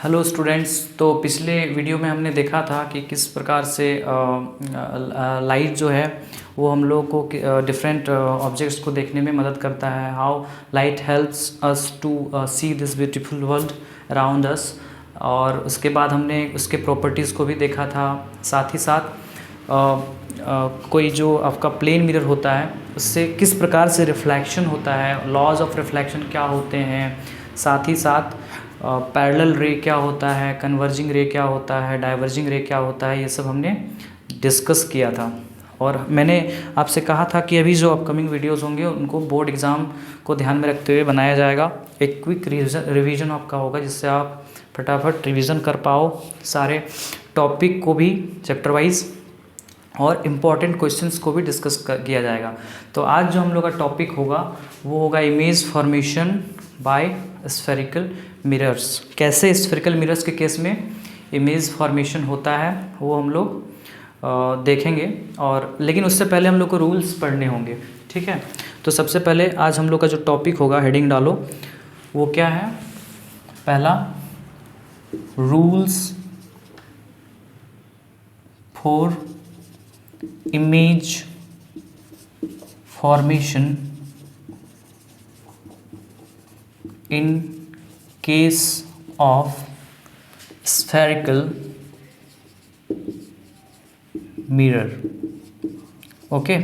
Hello students. तो पिछले video में हमने देखा था कि किस प्रकार से लाइट जो है वो हम लोग को डिफरेंट ऑब्जेक्ट्स को देखने में मदद करता है। How light helps us to see this beautiful world around us. और उसके बाद हमने उसके प्रॉपर्टीज़ को भी देखा था। साथ ही साथ कोई जो आपका प्लेन मिरर होता है उससे किस प्रकार से रिफ्लेक्शन होता है, लॉज ऑफ रिफ्लेक्शन क्या होते हैं, साथ ही साथ पैरेलल रे क्या होता है, कन्वर्जिंग रे क्या होता है, डाइवर्जिंग रे क्या होता है, ये सब हमने डिस्कस किया था। और मैंने आपसे कहा था कि अभी जो अपकमिंग वीडियोस होंगे उनको बोर्ड एग्ज़ाम को ध्यान में रखते हुए बनाया जाएगा। एक क्विक रिवीजन आपका होगा जिससे आप फटाफट रिवीजन कर पाओ सारे टॉपिक को भी चैप्टर वाइज, और इम्पॉर्टेंट क्वेश्चंस को भी डिस्कस किया जाएगा। तो आज जो हम लोग का टॉपिक होगा वो होगा image formation by spherical mirrors. कैसे स्फेरिकल मिरर्स के केस में इमेज फॉर्मेशन होता है वो हम लोग देखेंगे। और लेकिन उससे पहले हम लोग को रूल्स पढ़ने होंगे, ठीक है। तो सबसे पहले आज हम लोग का जो टॉपिक होगा, हेडिंग डालो, वो क्या है? पहला, rules for image formation in case of spherical mirror। Okay,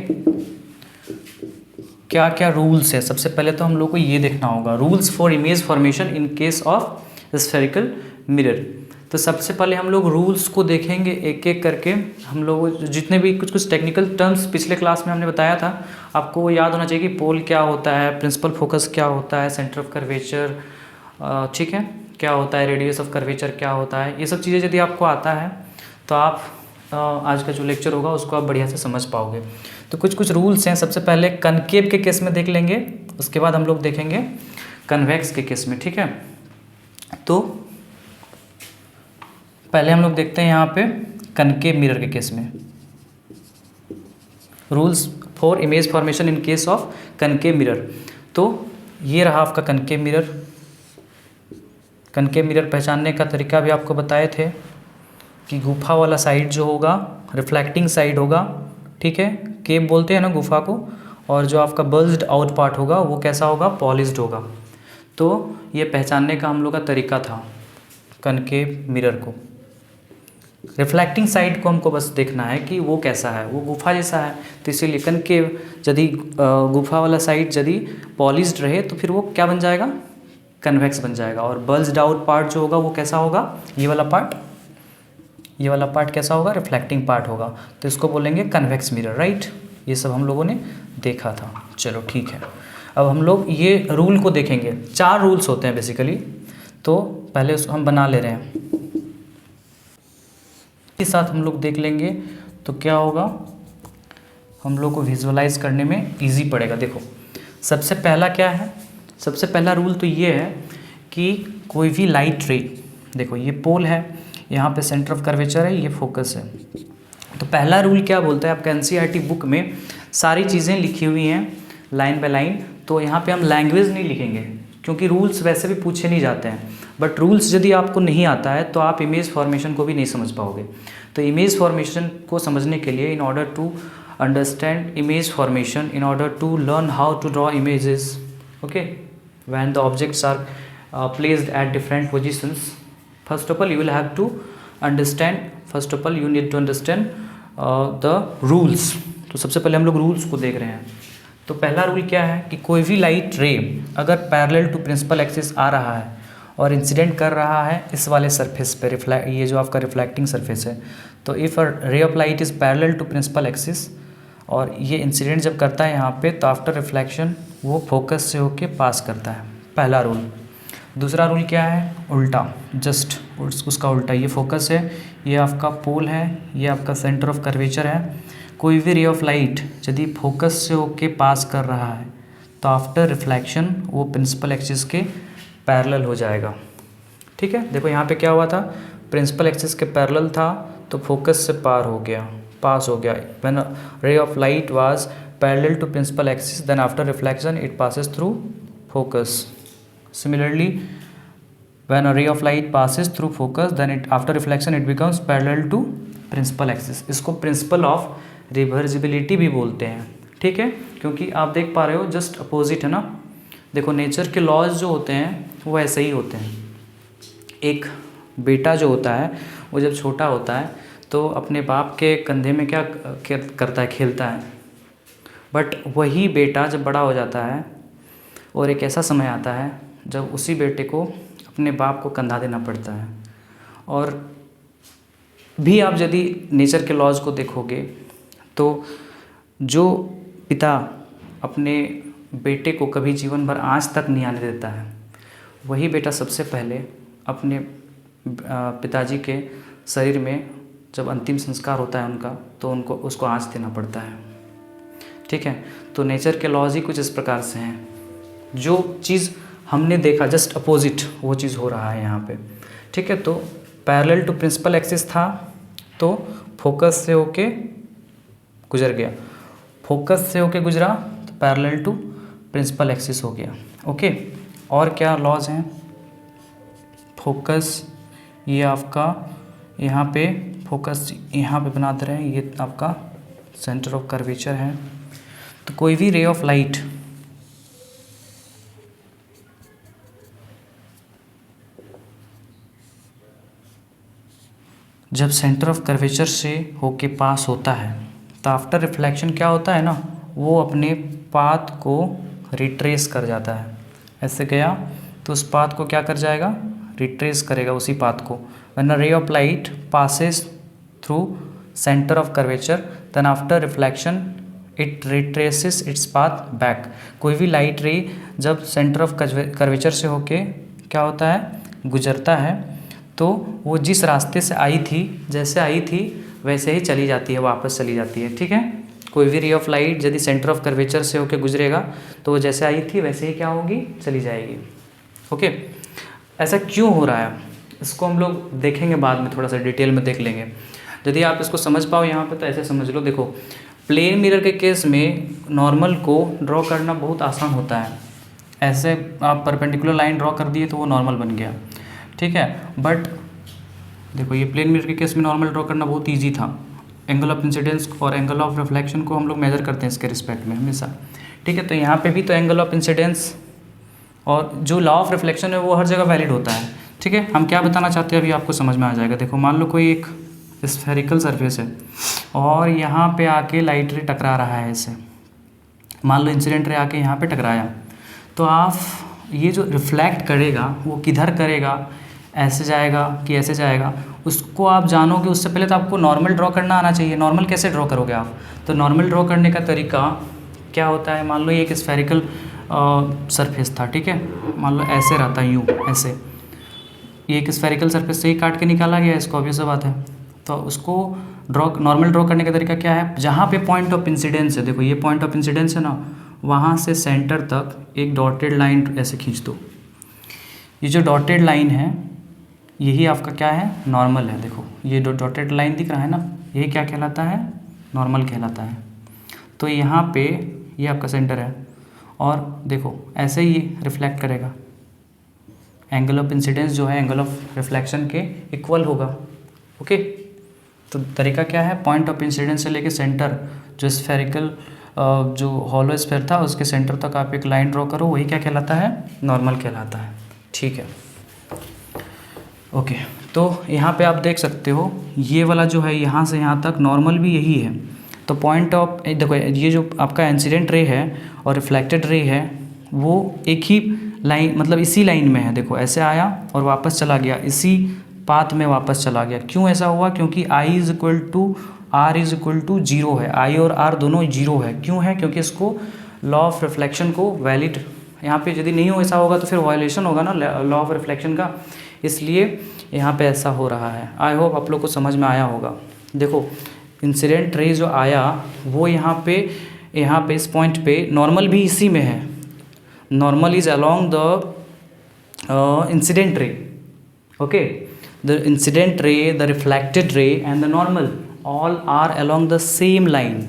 क्या क्या रूल्स है? सबसे पहले तो हम लोग को ये देखना होगा rules for image formation in case of spherical mirror. तो सबसे पहले हम लोग रूल्स को देखेंगे एक एक करके। हम लोग जितने भी कुछ टेक्निकल टर्म्स पिछले क्लास में हमने बताया था, आपको वो याद होना चाहिए कि पोल क्या होता है, प्रिंसिपल फोकस क्या होता है, सेंटर ऑफ कर्वेचर, ठीक है, क्या होता है, रेडियस ऑफ कर्वेचर क्या होता है। ये सब चीज़ें यदि आपको आता है तो आप आज का जो लेक्चर होगा उसको आप बढ़िया से समझ पाओगे। तो कुछ रूल्स हैं। सबसे पहले कनकेव के केस में देख लेंगे, उसके बाद हम लोग देखेंगे कन्वेक्स के केस में, ठीक है। तो पहले हम लोग देखते हैं यहाँ पे कनकेव मिरर के केस में rules for image formation in case of concave mirror. तो ये रहा आपका कनकेव मिरर। कनकेव मिरर पहचानने का तरीका भी आपको बताए थे कि गुफा वाला साइड जो होगा रिफ्लेक्टिंग साइड होगा, ठीक है, केव बोलते हैं ना गुफा को, और जो आपका बल्ज्ड आउट पार्ट होगा वो कैसा होगा? पॉलिश्ड होगा। तो ये पहचानने का हम लोग का तरीका था कनकेव मिरर को। रिफ्लेक्टिंग साइड को हमको बस देखना है कि वो कैसा है, वो गुफा जैसा है। तो इसीलिए कनकेव, यदि गुफा वाला साइड यदि पॉलिश्ड रहे तो फिर वो क्या बन जाएगा? कन्वेक्स बन जाएगा। और बल्ज्ड आउट पार्ट जो होगा वो कैसा होगा? ये वाला पार्ट कैसा होगा? रिफ्लेक्टिंग पार्ट होगा। तो इसको बोलेंगे कन्वेक्स मिरर, राइट। ये सब हम लोगों ने देखा था। चलो ठीक है, अब हम लोग ये रूल को देखेंगे। 4 रूल्स होते हैं बेसिकली, तो पहले उसको हम बना ले रहे हैं, के साथ हम लोग देख लेंगे तो क्या होगा, हम लोग को विजुअलाइज करने में इजी पड़ेगा। देखो, सबसे पहला क्या है? सबसे पहला रूल तो ये है कि कोई भी लाइट रे, देखो ये पोल है, यहाँ पे सेंटर ऑफ कर्वेचर है, ये फोकस है। तो पहला रूल क्या बोलता है? आपका एनसीईआरटी बुक में सारी चीज़ें लिखी हुई हैं लाइन बाय लाइन। तो यहाँ पे हम लैंग्वेज नहीं लिखेंगे क्योंकि रूल्स वैसे भी पूछे नहीं जाते हैं। बट रूल्स यदि आपको नहीं आता है तो आप इमेज फॉर्मेशन को भी नहीं समझ पाओगे। तो इमेज फॉर्मेशन को समझने के लिए, in order to understand image formation, in order to learn how to draw images, okay, when the objects are placed at different positions, first of all you will have to understand, first of all you need to understand the rules। तो सबसे पहले हम लोग rules को देख रहे हैं। तो पहला रूल क्या है कि कोई भी लाइट रे अगर पैरेलल टू प्रिंसिपल एक्सिस आ रहा है और इंसिडेंट कर रहा है इस वाले सरफेस पे, ये जो आपका रिफ्लेक्टिंग सरफेस है, तो if a ray of light is parallel to principal axis और ये इंसिडेंट जब करता है यहाँ पे, तो आफ्टर रिफ्लेक्शन वो फोकस से होके पास करता है। पहला रूल। दूसरा रूल क्या है? उल्टा, जस्ट उसका उल्टा। ये फोकस है, ये आपका पोल है, ये आपका सेंटर ऑफ कर्वेचर है। कोई भी रे ऑफ लाइट यदि फोकस से होके पास कर रहा है तो आफ्टर रिफ्लेक्शन वो प्रिंसिपल एक्सिस के पैरेलल हो जाएगा, ठीक है। देखो यहाँ पे क्या हुआ था, प्रिंसिपल एक्सिस के पैरेलल था तो फोकस से पास हो गया। When ray of light was parallel to principal axis, then after reflection it passes through focus. Similarly, when a ray of light passes through focus then it after reflection it becomes parallel to principal axis. इसको principle of reversibility भी बोलते हैं, ठीक है, क्योंकि आप देख पा रहे हो जस्ट अपोजिट है ना। देखो नेचर के लॉज जो होते हैं वो ऐसे ही होते हैं। एक बेटा जो होता है वो जब छोटा होता है तो अपने बाप के कंधे में क्या करता है, खेलता है। बट वही बेटा जब बड़ा हो जाता है और एक ऐसा समय आता है जब उसी बेटे को अपने बाप को कंधा देना पड़ता है। और भी आप यदि नेचर के लॉज को देखोगे तो जो पिता अपने बेटे को कभी जीवन भर आँच तक नहीं आने देता है, वही बेटा सबसे पहले अपने पिताजी के शरीर में जब अंतिम संस्कार होता है उनका, तो उनको उसको आँच देना पड़ता है, ठीक है। तो नेचर के लॉज ही कुछ इस प्रकार से हैं। जो चीज़ हमने देखा जस्ट अपोजिट वो चीज़ हो रहा है यहाँ पे, ठीक है। तो पैरेलल टू प्रिंसिपल एक्सिस था तो फोकस से होके गुजर गया, फोकस से होके गुजरा तो पैरेलल टू प्रिंसिपल एक्सिस हो गया, ओके। और क्या लॉज हैं, फोकस ये आपका यहाँ पे फोकस यहाँ पे बना दे रहे हैं, ये आपका सेंटर ऑफ कर्वेचर है। तो कोई भी रे ऑफ लाइट जब सेंटर ऑफ कर्वेचर से होके पास होता है तो आफ्टर रिफ्लेक्शन क्या होता है ना, वो अपने पाथ को रिट्रेस कर जाता है। ऐसे गया तो उस पाथ को क्या कर जाएगा, रिट्रेस करेगा उसी पाथ को। When a ray of light passes through centre of curvature then after reflection it retraces its path back. कोई भी लाइट रे जब सेंटर ऑफ कर्वेचर से होके क्या होता है, गुजरता है, तो वो जिस रास्ते से आई थी, जैसे आई थी वैसे ही चली जाती है, वापस चली जाती है, ठीक है। कोई भी रे ऑफ लाइट यदि सेंटर ऑफ कर्वेचर से होके गुजरेगा तो वो जैसे आई थी वैसे ही क्या होगी, चली जाएगी, ओके। ऐसा क्यों हो रहा है इसको हम लोग देखेंगे बाद में, थोड़ा सा डिटेल में देख लेंगे। यदि आप इसको समझ पाओ यहाँ पे तो ऐसे समझ लो। देखो प्लेन मिरर के केस में नॉर्मल को ड्रॉ करना बहुत आसान होता है। ऐसे आप परपेंडिकुलर लाइन ड्रॉ कर दिए तो वो नॉर्मल बन गया, ठीक है। बट देखो ये प्लेन मिरर के केस में नॉर्मल ड्रॉ करना बहुत ईजी था। एंगल ऑफ इंसिडेंस और एंगल ऑफ रिफ्लेक्शन को हम लोग मेजर करते हैं इसके रिस्पेक्ट में हमेशा, ठीक है। तो यहाँ पे भी तो एंगल ऑफ इंसिडेंस और जो लॉ ऑफ रिफ्लेक्शन है वो हर जगह वैलिड होता है, ठीक है। हम क्या बताना चाहते हैं अभी आपको समझ में आ जाएगा। देखो मान लो कोई एक स्फेरिकल सरफेस है और यहाँ पे आके लाइट रे टकरा रहा है ऐसे, मान लो इंसिडेंट रे आके यहाँ पे टकराया, तो आप ये जो रिफ्लेक्ट करेगा वो किधर करेगा, ऐसे जाएगा कि ऐसे जाएगा, उसको आप जानोगे उससे पहले तो आपको नॉर्मल ड्रॉ करना आना चाहिए। नॉर्मल कैसे ड्रॉ करोगे आप, तो नॉर्मल ड्रॉ करने का तरीका क्या होता है, मान लो ये एक स्फेरिकल सरफेस था, ठीक है। मान लो ऐसे रहता है यूँ, ऐसे ये एक स्फेरिकल सरफेस से ही काट के निकाला गया, इसको ऑब्वियस बात है। तो उसको नॉर्मल ड्रॉ करने का तरीका क्या है, जहाँ पे पॉइंट ऑफ इंसिडेंस है, देखो ये पॉइंट ऑफ इंसिडेंस है ना, वहाँ से सेंटर तक एक डॉटेड लाइन ऐसे खींच दो। ये जो डॉटेड लाइन है यही आपका क्या है, नॉर्मल है। देखो ये डॉटेड लाइन दिख रहा है ना, यही क्या कहलाता है, नॉर्मल कहलाता है। तो यहाँ पे ये आपका सेंटर है और देखो ऐसे ही रिफ्लेक्ट करेगा। एंगल ऑफ इंसिडेंस जो है एंगल ऑफ रिफ्लेक्शन के इक्वल होगा, ओके। तो तरीका क्या है, पॉइंट ऑफ इंसिडेंस से लेके सेंटर जो स्फेरिकल जो हॉलो स्फेयर था उसके सेंटर तक आप एक लाइन ड्रॉ करो, वही क्या कहलाता है, नॉर्मल कहलाता है, ठीक है, ओके। तो यहाँ पे आप देख सकते हो ये वाला जो है यहाँ से यहाँ तक नॉर्मल भी यही है। तो पॉइंट ऑफ देखो ये जो आपका इंसिडेंट रे है और रिफ्लेक्टेड रे है वो एक ही लाइन, मतलब इसी लाइन में है। देखो ऐसे आया और वापस चला गया, इसी पाथ में वापस चला गया। क्यों ऐसा हुआ, क्योंकि I is equal to R is equal to zero है, आई और आर दोनों जीरो है। क्यों है, क्योंकि इसको लॉ ऑफ रिफ्लेक्शन को वैलिड, यहाँ पे यदि नहीं हो ऐसा होगा तो फिर वायलेशन होगा ना लॉ ऑफ रिफ्लेक्शन का, इसलिए यहाँ पे ऐसा हो रहा है। आई होप आप लोग को समझ में आया होगा। देखो इंसिडेंट रे जो आया वो यहाँ पे इस पॉइंट पे नॉर्मल भी इसी में है, normal is along the incident ray, okay. The incident ray, the reflected ray and the normal all are along the same line.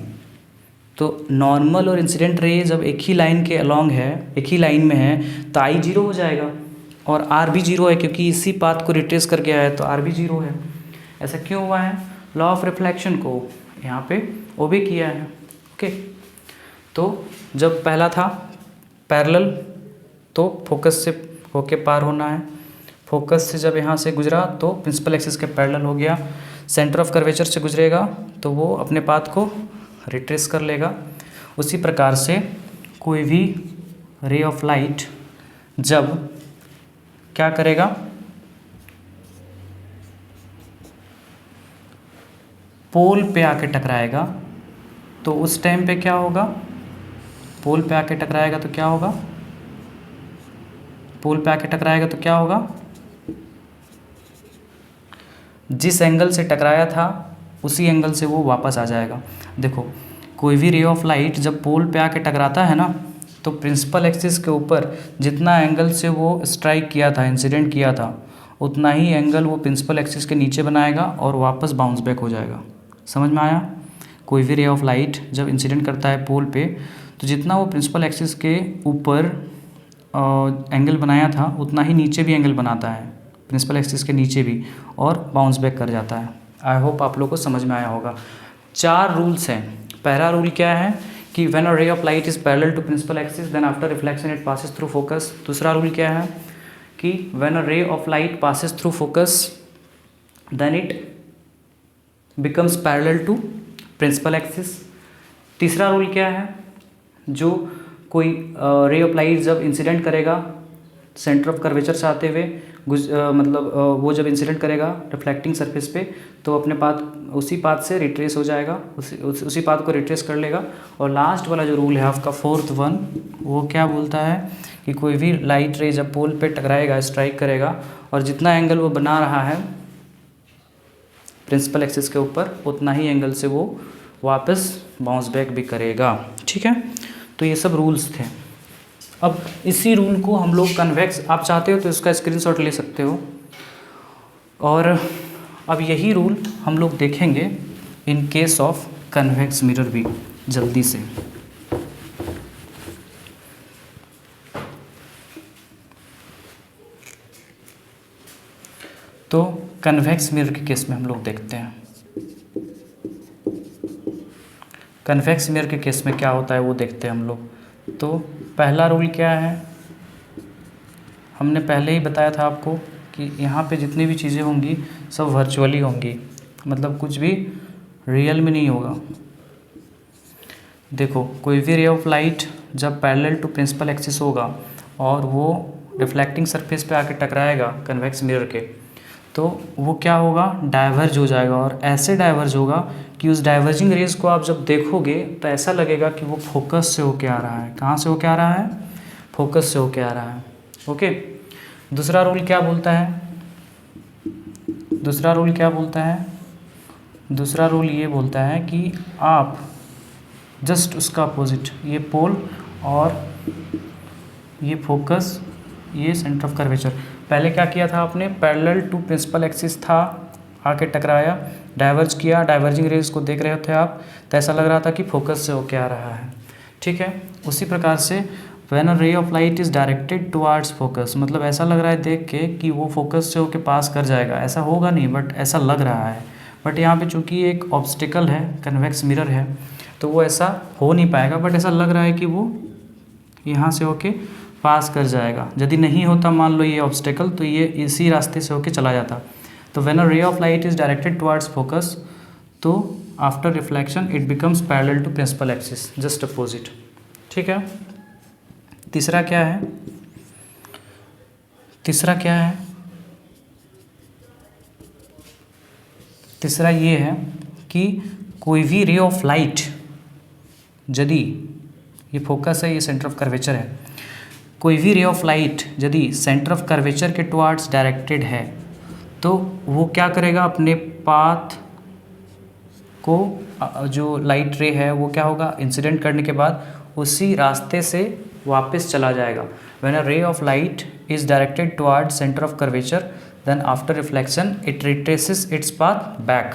तो नॉर्मल और इंसिडेंट रे जब एक ही लाइन के अलॉन्ग है, एक ही लाइन में है, तो आई जीरो हो जाएगा, और आर भी 0 है क्योंकि इसी पाथ को रिट्रेस कर गया है, तो आर भी 0 है। ऐसा क्यों हुआ है? लॉ ऑफ रिफ्लेक्शन को यहाँ पे ओबे किया है। ओके, तो जब पहला था पैरेलल तो फोकस से होके पार होना है, फोकस से जब यहाँ से गुजरा तो प्रिंसिपल एक्सिस के पैरेलल हो गया, सेंटर ऑफ कर्वेचर से गुजरेगा तो वो अपने पाथ को रिट्रेस कर लेगा। उसी प्रकार से कोई भी रे ऑफ लाइट जब क्या करेगा, पोल पे आके टकराएगा तो उस टाइम पे क्या होगा, पोल पे आके टकराएगा तो क्या होगा, पोल पे आके टकराएगा तो क्या होगा, जिस एंगल से टकराया था उसी एंगल से वो वापस आ जाएगा। देखो कोई भी रे ऑफ लाइट जब पोल पे आके टकराता है ना, तो प्रिंसिपल एक्सिस के ऊपर जितना एंगल से वो स्ट्राइक किया था, इंसिडेंट किया था, उतना ही एंगल वो प्रिंसिपल एक्सिस के नीचे बनाएगा और वापस बाउंस बैक हो जाएगा। समझ में आया? कोई भी रे ऑफ लाइट जब इंसिडेंट करता है पोल पे, तो जितना वो प्रिंसिपल एक्सिस के ऊपर एंगल बनाया था उतना ही नीचे भी एंगल बनाता है, प्रिंसिपल एक्सिस के नीचे भी, और बाउंस बैक कर जाता है। आई होप आप लोग को समझ में आया होगा। 4 रूल्स हैं। पहला रूल क्या है कि when a ray of light is parallel to principal axis then after reflection it passes through focus. दूसरा रूल क्या है कि when a ray of light passes through focus then it becomes parallel to principal axis. तीसरा rule क्या है, जो कोई ray of light जब इंसिडेंट करेगा सेंटर ऑफ कर्वेचर से आते हुए वो जब इंसिडेंट करेगा रिफ्लेक्टिंग सरफेस पे, तो अपने पाथ उसी पाथ से रिट्रेस हो जाएगा, उसी पाथ को रिट्रेस कर लेगा। और लास्ट वाला जो रूल है आपका 4th वन, वो क्या बोलता है कि कोई भी लाइट रे जब पोल पे टकराएगा, स्ट्राइक करेगा, और जितना एंगल वो बना रहा है प्रिंसिपल एक्सिस के ऊपर, उतना ही एंगल से वो वापस बाउंस बैक भी करेगा। ठीक है, तो ये सब रूल्स थे। अब इसी रूल को हम लोग कन्वेक्स, आप चाहते हो तो इसका स्क्रीनशॉट ले सकते हो, और अब यही रूल हम लोग देखेंगे इन केस ऑफ कन्वेक्स मिरर भी जल्दी से। तो कन्वेक्स मिरर के केस में हम लोग देखते हैं। कन्वेक्स मिरर के केस में क्या होता है वो देखते हैं हम लोग। तो पहला रूल क्या है, हमने पहले ही बताया था आपको कि यहाँ पे जितनी भी चीज़ें होंगी सब वर्चुअली होंगी, मतलब कुछ भी रियल में नहीं होगा। देखो कोई भी रे ऑफ लाइट जब पैरेलल टू प्रिंसिपल एक्सिस होगा और वो रिफ्लेक्टिंग सरफेस पे आके टकराएगा कन्वेक्स मिरर के, तो वो क्या होगा, डाइवर्ज हो जाएगा, और ऐसे डाइवर्ज होगा कि उस डाइवर्जिंग रेज को आप जब देखोगे तो ऐसा लगेगा कि वो फोकस से होके आ रहा है। कहाँ से होके आ रहा है? फोकस से होके आ रहा है। ओके, दूसरा रूल क्या बोलता है? दूसरा रूल क्या बोलता है? दूसरा रूल ये बोलता है कि आप जस्ट उसका अपोजिट, ये पोल और ये फोकस, ये सेंटर ऑफ कर्वेचर, पहले क्या किया था आपने, पैरेलल टू प्रिंसिपल एक्सिस था, आके टकराया, डाइवर्ज किया, डाइवर्जिंग रेज को देख रहे थे आप, तो ऐसा लग रहा था कि फोकस से होके आ रहा है। ठीक है, उसी प्रकार से when a ray of light is directed towards focus, मतलब ऐसा लग रहा है देख के कि वो फोकस से होके पास कर जाएगा, ऐसा होगा नहीं बट ऐसा लग रहा है। बट यहाँ पे चूँकि एक ऑब्स्टिकल है, कन्वेक्स मिरर है, तो वो ऐसा हो नहीं पाएगा, बट ऐसा लग रहा है कि वो यहाँ से होके पास कर जाएगा। यदि नहीं होता मान लो ये ऑब्स्टिकल, तो ये इसी रास्ते से होके चला जाता। तो when a ray of light is directed towards focus, तो after reflection it becomes parallel to principal axis, just opposite. ठीक है, तीसरा क्या है? तीसरा क्या है? तीसरा ये है कि कोई भी रे ऑफ लाइट, यदि ये फोकस है, ये सेंटर ऑफ कर्वेचर है, कोई भी रे ऑफ लाइट यदि सेंटर ऑफ कर्वेचर के टुवार्ड्स डायरेक्टेड है, तो वो क्या करेगा, अपने पाथ को, जो लाइट रे है वो क्या होगा, इंसिडेंट करने के बाद उसी रास्ते से वापस चला जाएगा। When a ray of light is directed towards centre of curvature then after reflection it retraces its path back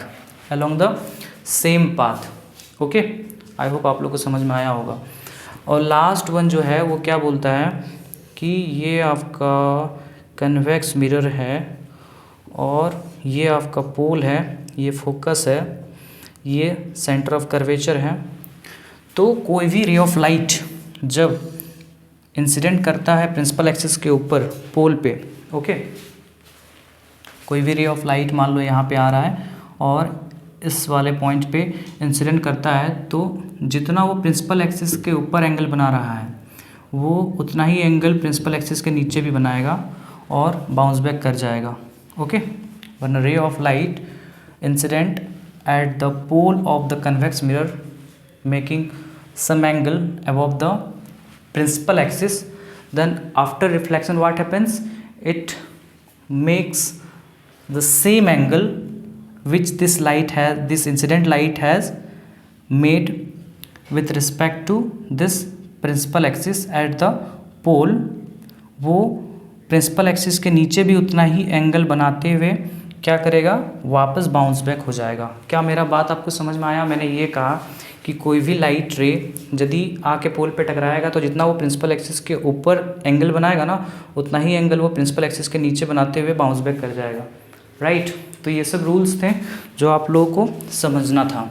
along the same path. Okay, I hope आप लोग को समझ में आया होगा। और लास्ट वन जो है वो क्या बोलता है कि ये आपका कन्वेक्स मिरर है और ये आपका पोल है, ये फोकस है, ये सेंटर ऑफ कर्वेचर है। तो कोई भी रे ऑफ लाइट जब इंसिडेंट करता है प्रिंसिपल एक्सिस के ऊपर पोल पे, ओके, कोई भी रे ऑफ लाइट मान लो यहाँ पे आ रहा है और इस वाले पॉइंट पे इंसिडेंट करता है, तो जितना वो प्रिंसिपल एक्सिस के ऊपर एंगल बना रहा है वो उतना ही एंगल प्रिंसिपल एक्सिस के नीचे भी बनाएगा और बाउंस बैक कर जाएगा, okay. One ray of light incident at the pole of the convex mirror making some angle above the principal axis, then after reflection what happens, it makes the same angle which this incident light has made with respect to this principal axis at the pole, वो principal axis के नीचे भी उतना ही angle बनाते हुए क्या करेगा, वापस बाउंस बैक हो जाएगा। क्या मेरा बात आपको समझ में आया? मैंने ये कहा कि कोई भी लाइट रे यदि आके पोल पे टकराएगा तो जितना वो प्रिंसिपल एक्सिस के ऊपर एंगल बनाएगा ना, उतना ही एंगल वो प्रिंसिपल एक्सिस के नीचे बनाते हुए बाउंस बैक कर जाएगा, राइट। तो ये सब रूल्स थे जो आप लोगों को समझना था।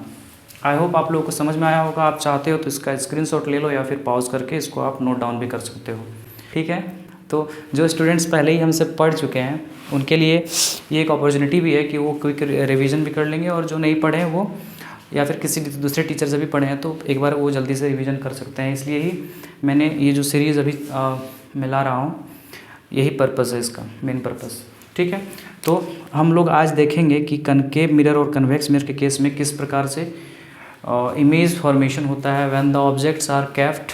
आई होप आप लोगों को समझ में आया होगा। आप चाहते हो तो इसका स्क्रीनशॉट ले लो या फिर पॉज करके इसको आप नोट डाउन भी कर सकते हो, ठीक है। तो जो स्टूडेंट्स पहले ही हमसे पढ़ चुके हैं उनके लिए ये एक अपॉर्चुनिटी भी है कि वो क्विक रिवीजन भी कर लेंगे, और जो नहीं पढ़े हैं वो या फिर किसी दूसरे टीचर से भी पढ़े हैं तो एक बार वो जल्दी से रिवीजन कर सकते हैं। इसलिए ही मैंने ये जो सीरीज़ अभी मिला रहा हूँ, यही पर्पज़ है इसका, मेन पर्पज़, ठीक है। तो हम लोग आज देखेंगे कि कनकेव मिरर और कन्वेक्स मिरर के केस में किस प्रकार से इमेज फॉर्मेशन होता है when the objects are kept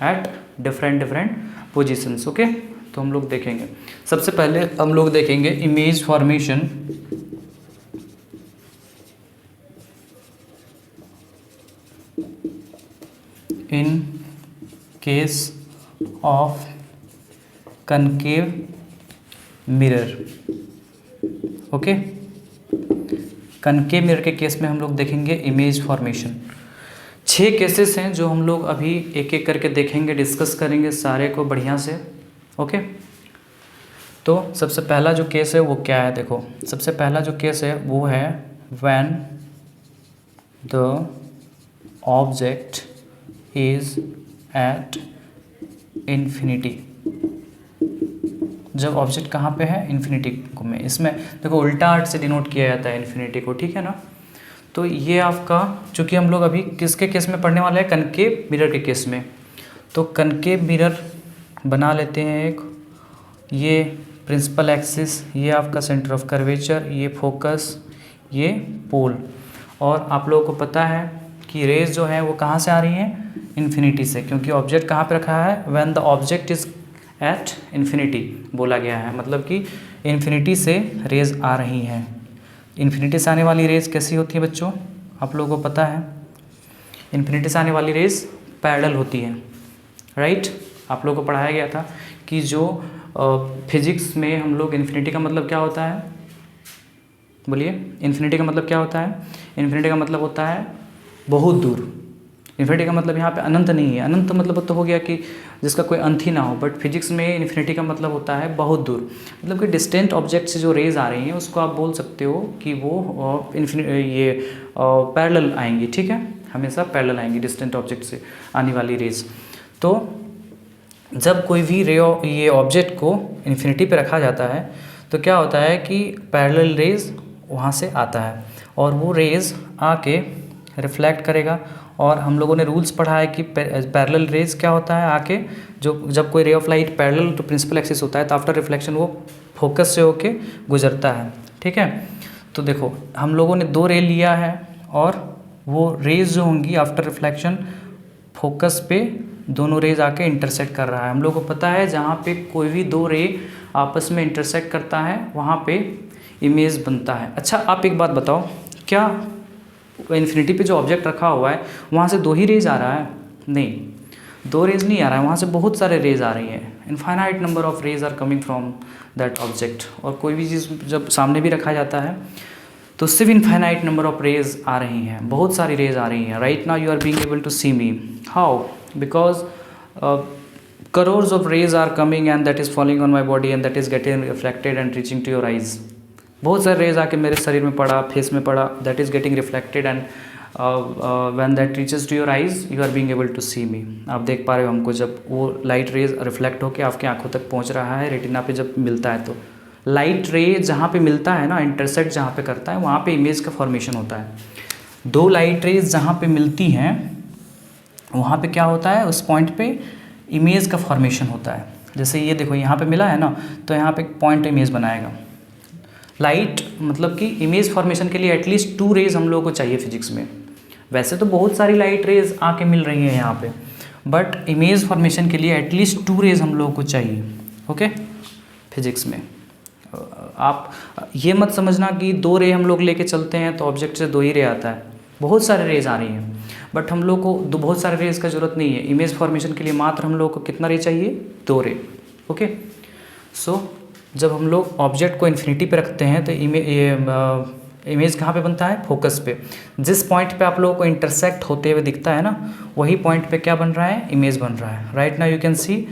at different positions, okay. तो हम लोग देखेंगे, सबसे पहले हम लोग देखेंगे image formation in case of concave mirror, okay. Concave mirror के केस में हम लोग देखेंगे इमेज फॉर्मेशन। 6 केसेस हैं जो हम लोग अभी एक एक करके देखेंगे, डिस्कस करेंगे सारे को बढ़िया से, ओके। तो सबसे पहला जो केस है वो क्या है, देखो सबसे पहला जो केस है वो है when the object is at infinity. जब ऑब्जेक्ट कहाँ पे है, इन्फिनिटी में। इसमें देखो उल्टा आर्ट से डिनोट किया जाता है इन्फिनिटी को, ठीक है ना। तो ये आपका, चूँकि हम लोग अभी किसके केस में पढ़ने वाले हैं, कनकेव मिरर के केस में। तो कनकेव मिरर बना लेते हैं एक, ये प्रिंसिपल एक्सिस, ये आपका सेंटर ऑफ कर्वेचर, ये फोकस, ये पोल। और आप लोगों को पता है कि रेज जो है वो कहाँ से आ रही हैं, इन्फिनिटी से, क्योंकि ऑब्जेक्ट कहाँ पे रखा है, when the object is at infinity बोला गया है, मतलब कि इन्फिनिटी से रेज आ रही हैं। इन्फिनिटी से आने वाली रेज कैसी होती है बच्चों, आप लोगों को पता है, इन्फिनिटी से आने वाली रेज पैरेलल होती है, राइट। आप लोगों को पढ़ाया गया था कि जो फिजिक्स में हम लोग इन्फिनिटी का मतलब क्या होता है, बोलिए, इन्फिनिटी का मतलब क्या होता है। इन्फिनिटी का मतलब होता है बहुत दूर। इन्फिनिटी का मतलब यहाँ पे अनंत नहीं है, अनंत मतलब तो हो गया कि जिसका कोई अंत ही ना हो, बट फिजिक्स में इन्फिनिटी का मतलब होता है बहुत दूर, मतलब कि डिस्टेंट ऑब्जेक्ट से जो रेज आ रही हैं उसको आप बोल सकते हो कि वो ये पैरेलल आएंगी, ठीक है, हमेशा पैरेलल आएंगी डिस्टेंट ऑब्जेक्ट से आने वाली रेज। तो जब कोई भी ये ऑब्जेक्ट को इन्फिनिटी पे रखा जाता है तो क्या होता है कि पैरेलल रेज वहाँ से आता है और वो रेज आके रिफ्लेक्ट करेगा। और हम लोगों ने रूल्स पढ़ा है कि पैरेलल रेज क्या होता है, आके जब कोई ray of light parallel to principal axis होता है तो आफ्टर रिफ्लेक्शन वो फोकस से होके गुजरता है, ठीक है। तो देखो हम लोगों ने 2 रे लिया है और वो रेज जो होंगी आफ्टर रिफ्लेक्शन फोकस पे दोनों रेज आके इंटरसेक्ट कर रहा है। हम लोग को पता है जहाँ पे कोई भी 2 रे आपस में इंटरसेक्ट करता है वहाँ पे इमेज बनता है। अच्छा आप एक बात बताओ, क्या इन्फिनिटी पे जो ऑब्जेक्ट रखा हुआ है वहाँ से 2 ही रेज आ रहा है? नहीं, 2 रेज नहीं आ रहा है, वहाँ से बहुत सारे रेज आ रही हैं। Infinite number of rays are coming from that object. और कोई भी चीज़ जब सामने भी रखा जाता है तो सिर्फ इनफाइनाइट नंबर ऑफ रेज आ रही हैं, बहुत सारी रेज आ रही हैं। Right now you are being able to see me. How? Because crores of rays are coming and that is falling on my body and that is getting reflected and reaching to your eyes. बहुत सारे raise आके मेरे शरीर में पड़ा, face में पड़ा, that is getting reflected and when that reaches to your eyes you are being able to see me. आप देख पा रहे हो हमको, जब वो लाइट रेज रिफ्लेक्ट होके आपके आंखों तक पहुंच रहा है, रेटिना पे जब मिलता है, तो लाइट रे जहाँ पे मिलता है ना, इंटरसेक्ट जहाँ पे करता है, वहाँ पे इमेज का फॉर्मेशन होता है. दो लाइट रेज जहाँ पे मिलती हैं वहाँ पे क्या होता है, उस पॉइंट पे इमेज का फॉर्मेशन होता है. जैसे ये देखो यहाँ पे मिला है ना, तो यहाँ पे पॉइंट इमेज बनाएगा. लाइट मतलब कि इमेज फॉर्मेशन के लिए एटलीस्ट 2 रेज हम लोगों को चाहिए फिजिक्स में. वैसे तो बहुत सारी लाइट रेज आके मिल रही हैं यहाँ पे, बट इमेज फॉर्मेशन के लिए एटलीस्ट 2 रेज हम लोगों को चाहिए. ओके, फिजिक्स में आप ये मत समझना कि 2 रे हम लोग लेके चलते हैं तो ऑब्जेक्ट से 2 ही रे आता है. बहुत सारे रेज आ रही हैं, बट हम लोग को बहुत सारे रेज का ज़रूरत नहीं है. इमेज फॉर्मेशन के लिए मात्र हम लोग को कितना रे चाहिए, 2 रे. ओके, सो जब हम लोग ऑब्जेक्ट को इन्फिनिटी पे रखते हैं तो इमेज कहाँ पे बनता है, फोकस पे. जिस पॉइंट पे आप लोगों को इंटरसेक्ट होते हुए दिखता है ना, वही पॉइंट पे क्या बन रहा है, इमेज बन रहा है. Right now you can see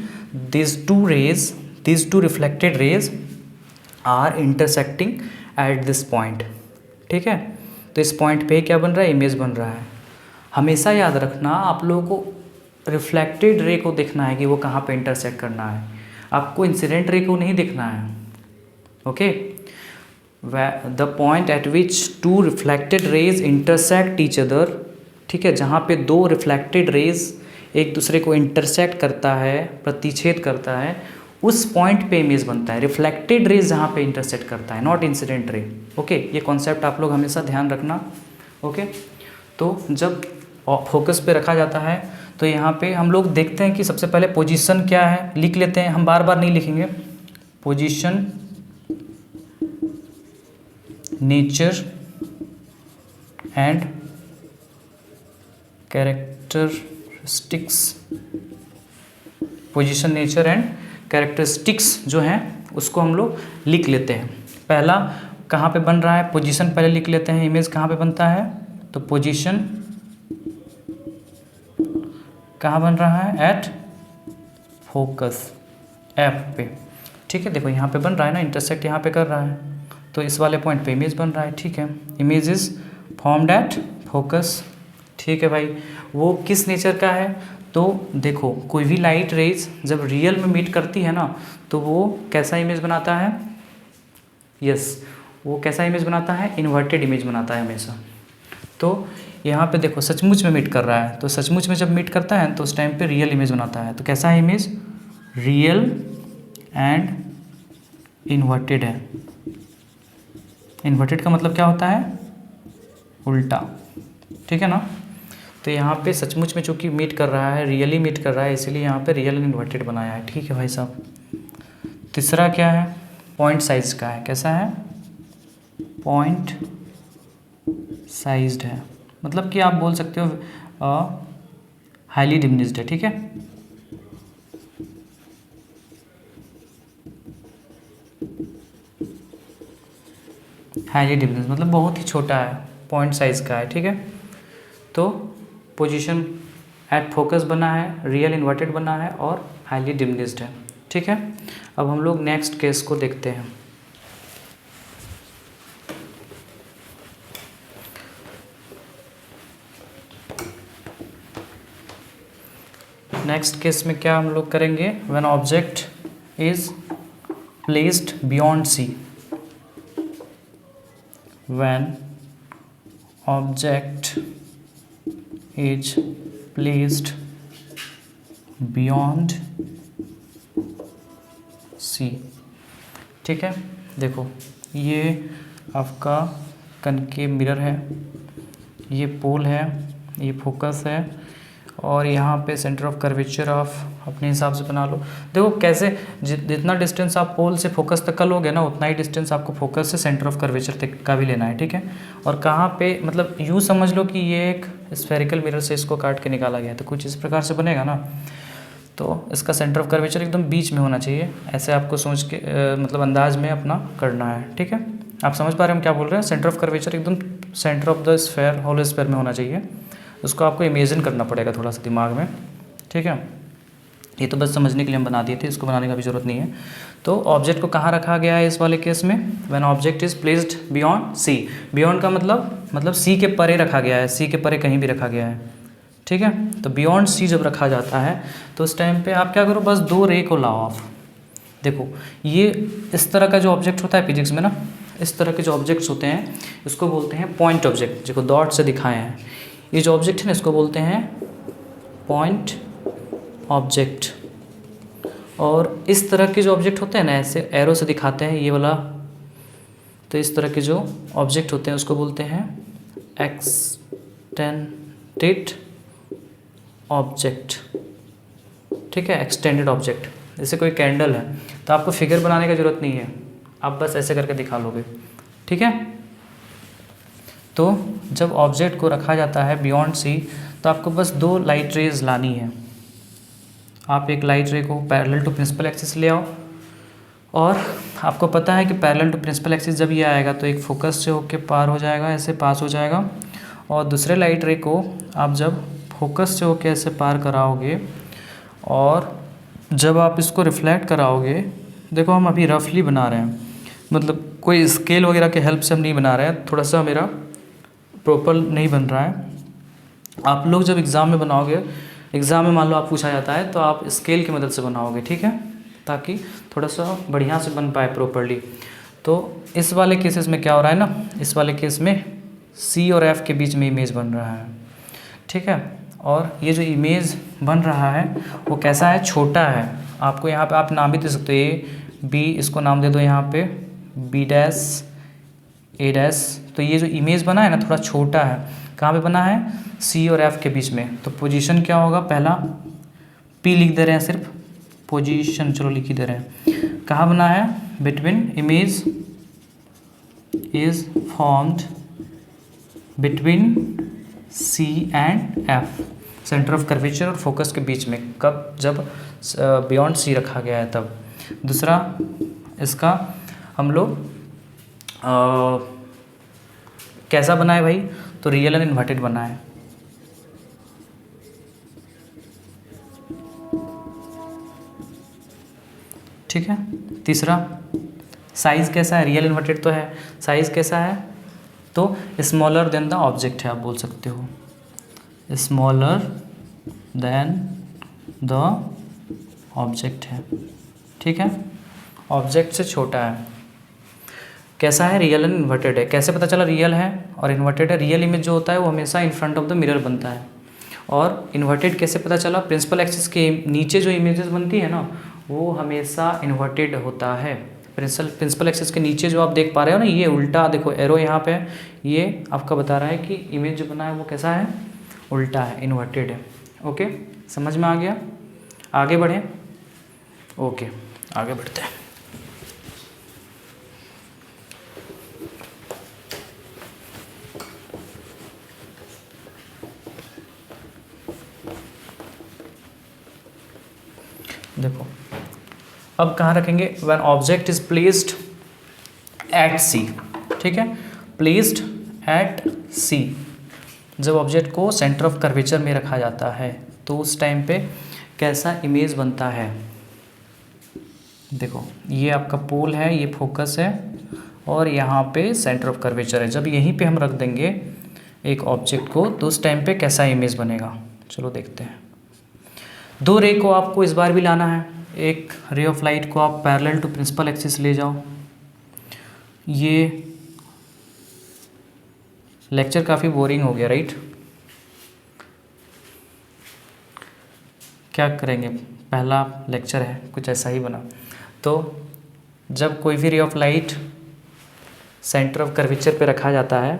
these two reflected rays are intersecting at this point. ठीक है, तो इस पॉइंट पे क्या बन रहा है, इमेज बन रहा है. हमेशा याद रखना, आप लोगों को रिफ्लेक्टेड रे को देखना है कि वो कहाँ पे इंटरसेक्ट करना है, आपको इंसिडेंट रे को नहीं देखना है. Okay, the point eight which 2 reflected raise intersect each other. ठीक है, जहाँ पे 2 रिफ्लेक्टेड रेज एक दूसरे को इंटरसेक्ट करता है, प्रतिच्छेद करता है, उस पॉइंट पे इमेज बनता है. रिफ्लेक्टेड रेज जहाँ पे इंटरसेक्ट करता है, नॉट इंसिडेंट रे. ओके, ये कॉन्सेप्ट आप लोग हमेशा ध्यान रखना. ओके, तो जब फोकस पे रखा जाता है तो यहाँ पे हम लोग देखते हैं कि सबसे पहले पोजीशन क्या है, लिख लेते हैं. हम बार बार नहीं लिखेंगे. Position, nature and characteristics. Position, nature and characteristics जो हैं उसको हम लोग लिख लेते हैं. पहला कहाँ पे बन रहा है, पोजीशन पहले लिख लेते हैं. इमेज कहाँ पे बनता है, तो पोजीशन कहाँ बन रहा है, एट फोकस, एफ पे. ठीक है, देखो यहाँ पे बन रहा है ना, इंटरसेक्ट यहाँ पे कर रहा है, तो इस वाले पॉइंट पे इमेज बन रहा है. ठीक है, image is formed at focus. ठीक है भाई, वो किस नेचर का है, तो देखो कोई भी लाइट रेज जब रियल में मीट करती है ना, तो वो कैसा इमेज बनाता है, यस, वो कैसा इमेज बनाता है, इन्वर्टेड इमेज बनाता है हमेशा. तो यहाँ पे देखो सचमुच में मीट कर रहा है, तो सचमुच में जब मीट करता है तो उस टाइम पे रियल इमेज बनाता है. तो कैसा है इमेज, रियल एंड इन्वर्टेड है. इन्वर्टेड का मतलब क्या होता है, उल्टा. ठीक है ना, तो यहाँ पे सचमुच में चूँकि मीट कर रहा है, रियली मीट कर रहा है, इसीलिए यहाँ पे रियल एंड इन्वर्टेड बनाया है. ठीक है भाई साहब. तीसरा क्या है, पॉइंट साइज का है. कैसा है, पॉइंट साइज्ड है. मतलब कि आप बोल सकते हो हाईली डिमिनिश्ड है. ठीक है, हाईली डिमिनिश्ड मतलब बहुत ही छोटा है, पॉइंट साइज का है. ठीक है, तो पोजीशन एट फोकस बना है, रियल इन्वर्टेड बना है और हाईली डिमिनिश्ड है. ठीक है, अब हम लोग नेक्स्ट केस को देखते हैं. नेक्स्ट केस में क्या हम लोग करेंगे, when object is placed beyond C. When object is placed beyond C. ठीक है, देखो ये आपका कनकेव मिरर है, ये पोल है, ये फोकस है, और यहाँ पे सेंटर ऑफ कर्वेचर ऑफ अपने हिसाब से बना लो. देखो कैसे जितना डिस्टेंस आप पोल से फोकस तक का लोगे ना, उतना ही डिस्टेंस आपको फोकस से सेंटर ऑफ कर्वेचर तक का भी लेना है. ठीक है, और कहाँ पे, मतलब यूँ समझ लो कि ये एक स्फेरिकल मिरर से इसको काट के निकाला गया है, तो कुछ इस प्रकार से बनेगा ना, तो इसका सेंटर ऑफ कर्वेचर एकदम बीच में होना चाहिए. ऐसे आपको सोच के मतलब अंदाज में अपना करना है. ठीक है, आप समझ पा रहे हैं हम क्या बोल रहे हैं. सेंटर ऑफ कर्वेचर एकदम centre of the sphere, whole sphere में होना चाहिए. उसको आपको इमेजिन करना पड़ेगा थोड़ा सा दिमाग में. ठीक है, ये तो बस समझने के लिए हम बना दिए थे, इसको बनाने का भी ज़रूरत नहीं है। तो ऑब्जेक्ट को कहाँ रखा गया है इस वाले केस में, when object is placed beyond C. Beyond का मतलब सी के परे रखा गया है, सी के परे कहीं भी रखा गया है, ठीक है। तो बियॉन्ड सी जब रखा जाता है तो उस टाइम पे आप क्या करो, बस 2 रे को लाओ आप। देखो ये इस तरह का जो ऑब्जेक्ट होता है फिजिक्स में ना, इस तरह के जो ऑब्जेक्ट्स होते हैं इसको बोलते हैं पॉइंट ऑब्जेक्ट, जिसको डॉट से दिखाए हैं। ये जो ऑब्जेक्ट है ना इसको बोलते हैं पॉइंट ऑब्जेक्ट। और इस तरह के जो ऑब्जेक्ट होते हैं ना, ऐसे एरो से दिखाते हैं ये वाला, तो इस तरह के जो ऑब्जेक्ट होते हैं उसको बोलते हैं एक्सटेंडेड ऑब्जेक्ट, ठीक है, एक्सटेंडेड ऑब्जेक्ट। जैसे कोई कैंडल है तो आपको फिगर बनाने की ज़रूरत नहीं है, आप बस ऐसे करके दिखा लोगे, ठीक है। तो जब ऑब्जेक्ट को रखा जाता है बियॉन्ड सी तो आपको बस 2 लाइट रेज लानी है। आप एक लाइट रे को पैरेलल टू प्रिंसिपल एक्सिस ले आओ, और आपको पता है कि पैरेलल टू प्रिंसिपल एक्सिस जब ये आएगा तो एक फोकस से होके पार हो जाएगा, ऐसे पास हो जाएगा। और दूसरे लाइट रे को आप जब फोकस से होके ऐसे पार कराओगे और जब आप इसको रिफ्लेक्ट कराओगे, देखो हम अभी रफली बना रहे हैं, मतलब कोई स्केल वगैरह के हेल्प से हम नहीं बना रहे हैं, थोड़ा सा मेरा प्रॉपर नहीं बन रहा है। आप लोग जब एग्ज़ाम में बनाओगे, एग्ज़ाम में मान लो आप पूछा जाता है तो आप स्केल की मदद से बनाओगे, ठीक है, ताकि थोड़ा सा बढ़िया से बन पाए प्रॉपरली। तो इस वाले केसेस में क्या हो रहा है ना, इस वाले केस में सी और एफ के बीच में इमेज बन रहा है, ठीक है। और ये जो इमेज बन रहा है वो कैसा है, छोटा है। आपको यहाँ पे आप नाम भी दे सकते हो, ए बी, इसको नाम दे दो यहाँ पे बी डैश ए डैश। तो ये जो इमेज बना है ना थोड़ा छोटा है, कहाँ पे बना है, सी और एफ के बीच में। तो पोजीशन क्या होगा, पहला पी लिख दे रहे हैं, सिर्फ पोजीशन चलो लिख ही दे रहे हैं। कहाँ बना है, between, image is formed between C and F, centre of curvature और फोकस के बीच में। कब, जब बियॉन्ड सी रखा गया है तब। दूसरा इसका हम लोग कैसा बनाए भाई, तो रियल एंड इन्वर्टेड बना है, ठीक है। तीसरा साइज़ कैसा है, रियल इन्वर्टेड तो है, साइज़ कैसा है, तो स्मॉलर देन द ऑब्जेक्ट है, आप बोल सकते हो स्मॉलर देन द ऑब्जेक्ट है, ठीक है, ऑब्जेक्ट से छोटा है। कैसा है, रियल एंड इन्वर्टेड है। कैसे पता चला रियल है और इन्वर्टेड है, रियल इमेज जो होता है वो हमेशा in front of the mirror बनता है, और इन्वर्टेड कैसे पता चला, प्रिंसिपल एक्सिस के नीचे जो इमेजेस बनती है ना वो हमेशा इन्वर्टेड होता है। प्रिंसिपल एक्सिस के नीचे जो आप देख पा रहे हो ना, ये उल्टा देखो एरो यहाँ पे, ये आपका बता रहा है कि इमेज जो बना है वो कैसा है, उल्टा है, इन्वर्टेड है। ओके, समझ में आ गया, आगे बढ़ें। ओके, आगे बढ़ते हैं। देखो अब कहाँ रखेंगे, when object is placed at C, ठीक है, प्लेस्ड एट सी। जब ऑब्जेक्ट को सेंटर ऑफ कर्वेचर में रखा जाता है तो उस टाइम पे कैसा इमेज बनता है। देखो ये आपका पोल है, ये फोकस है, और यहाँ पे सेंटर ऑफ कर्वेचर है। जब यहीं पे हम रख देंगे एक ऑब्जेक्ट को तो उस टाइम पे कैसा इमेज बनेगा, चलो देखते हैं। 2 रे को आपको इस बार भी लाना है। एक रे ऑफ लाइट को आप पैरेलल टू प्रिंसिपल एक्सिस ले जाओ। ये लेक्चर काफ़ी बोरिंग हो गया, राइट? क्या करेंगे, पहला लेक्चर है, कुछ ऐसा ही बना। तो जब कोई भी रे of light centre of curvature पे रखा जाता है,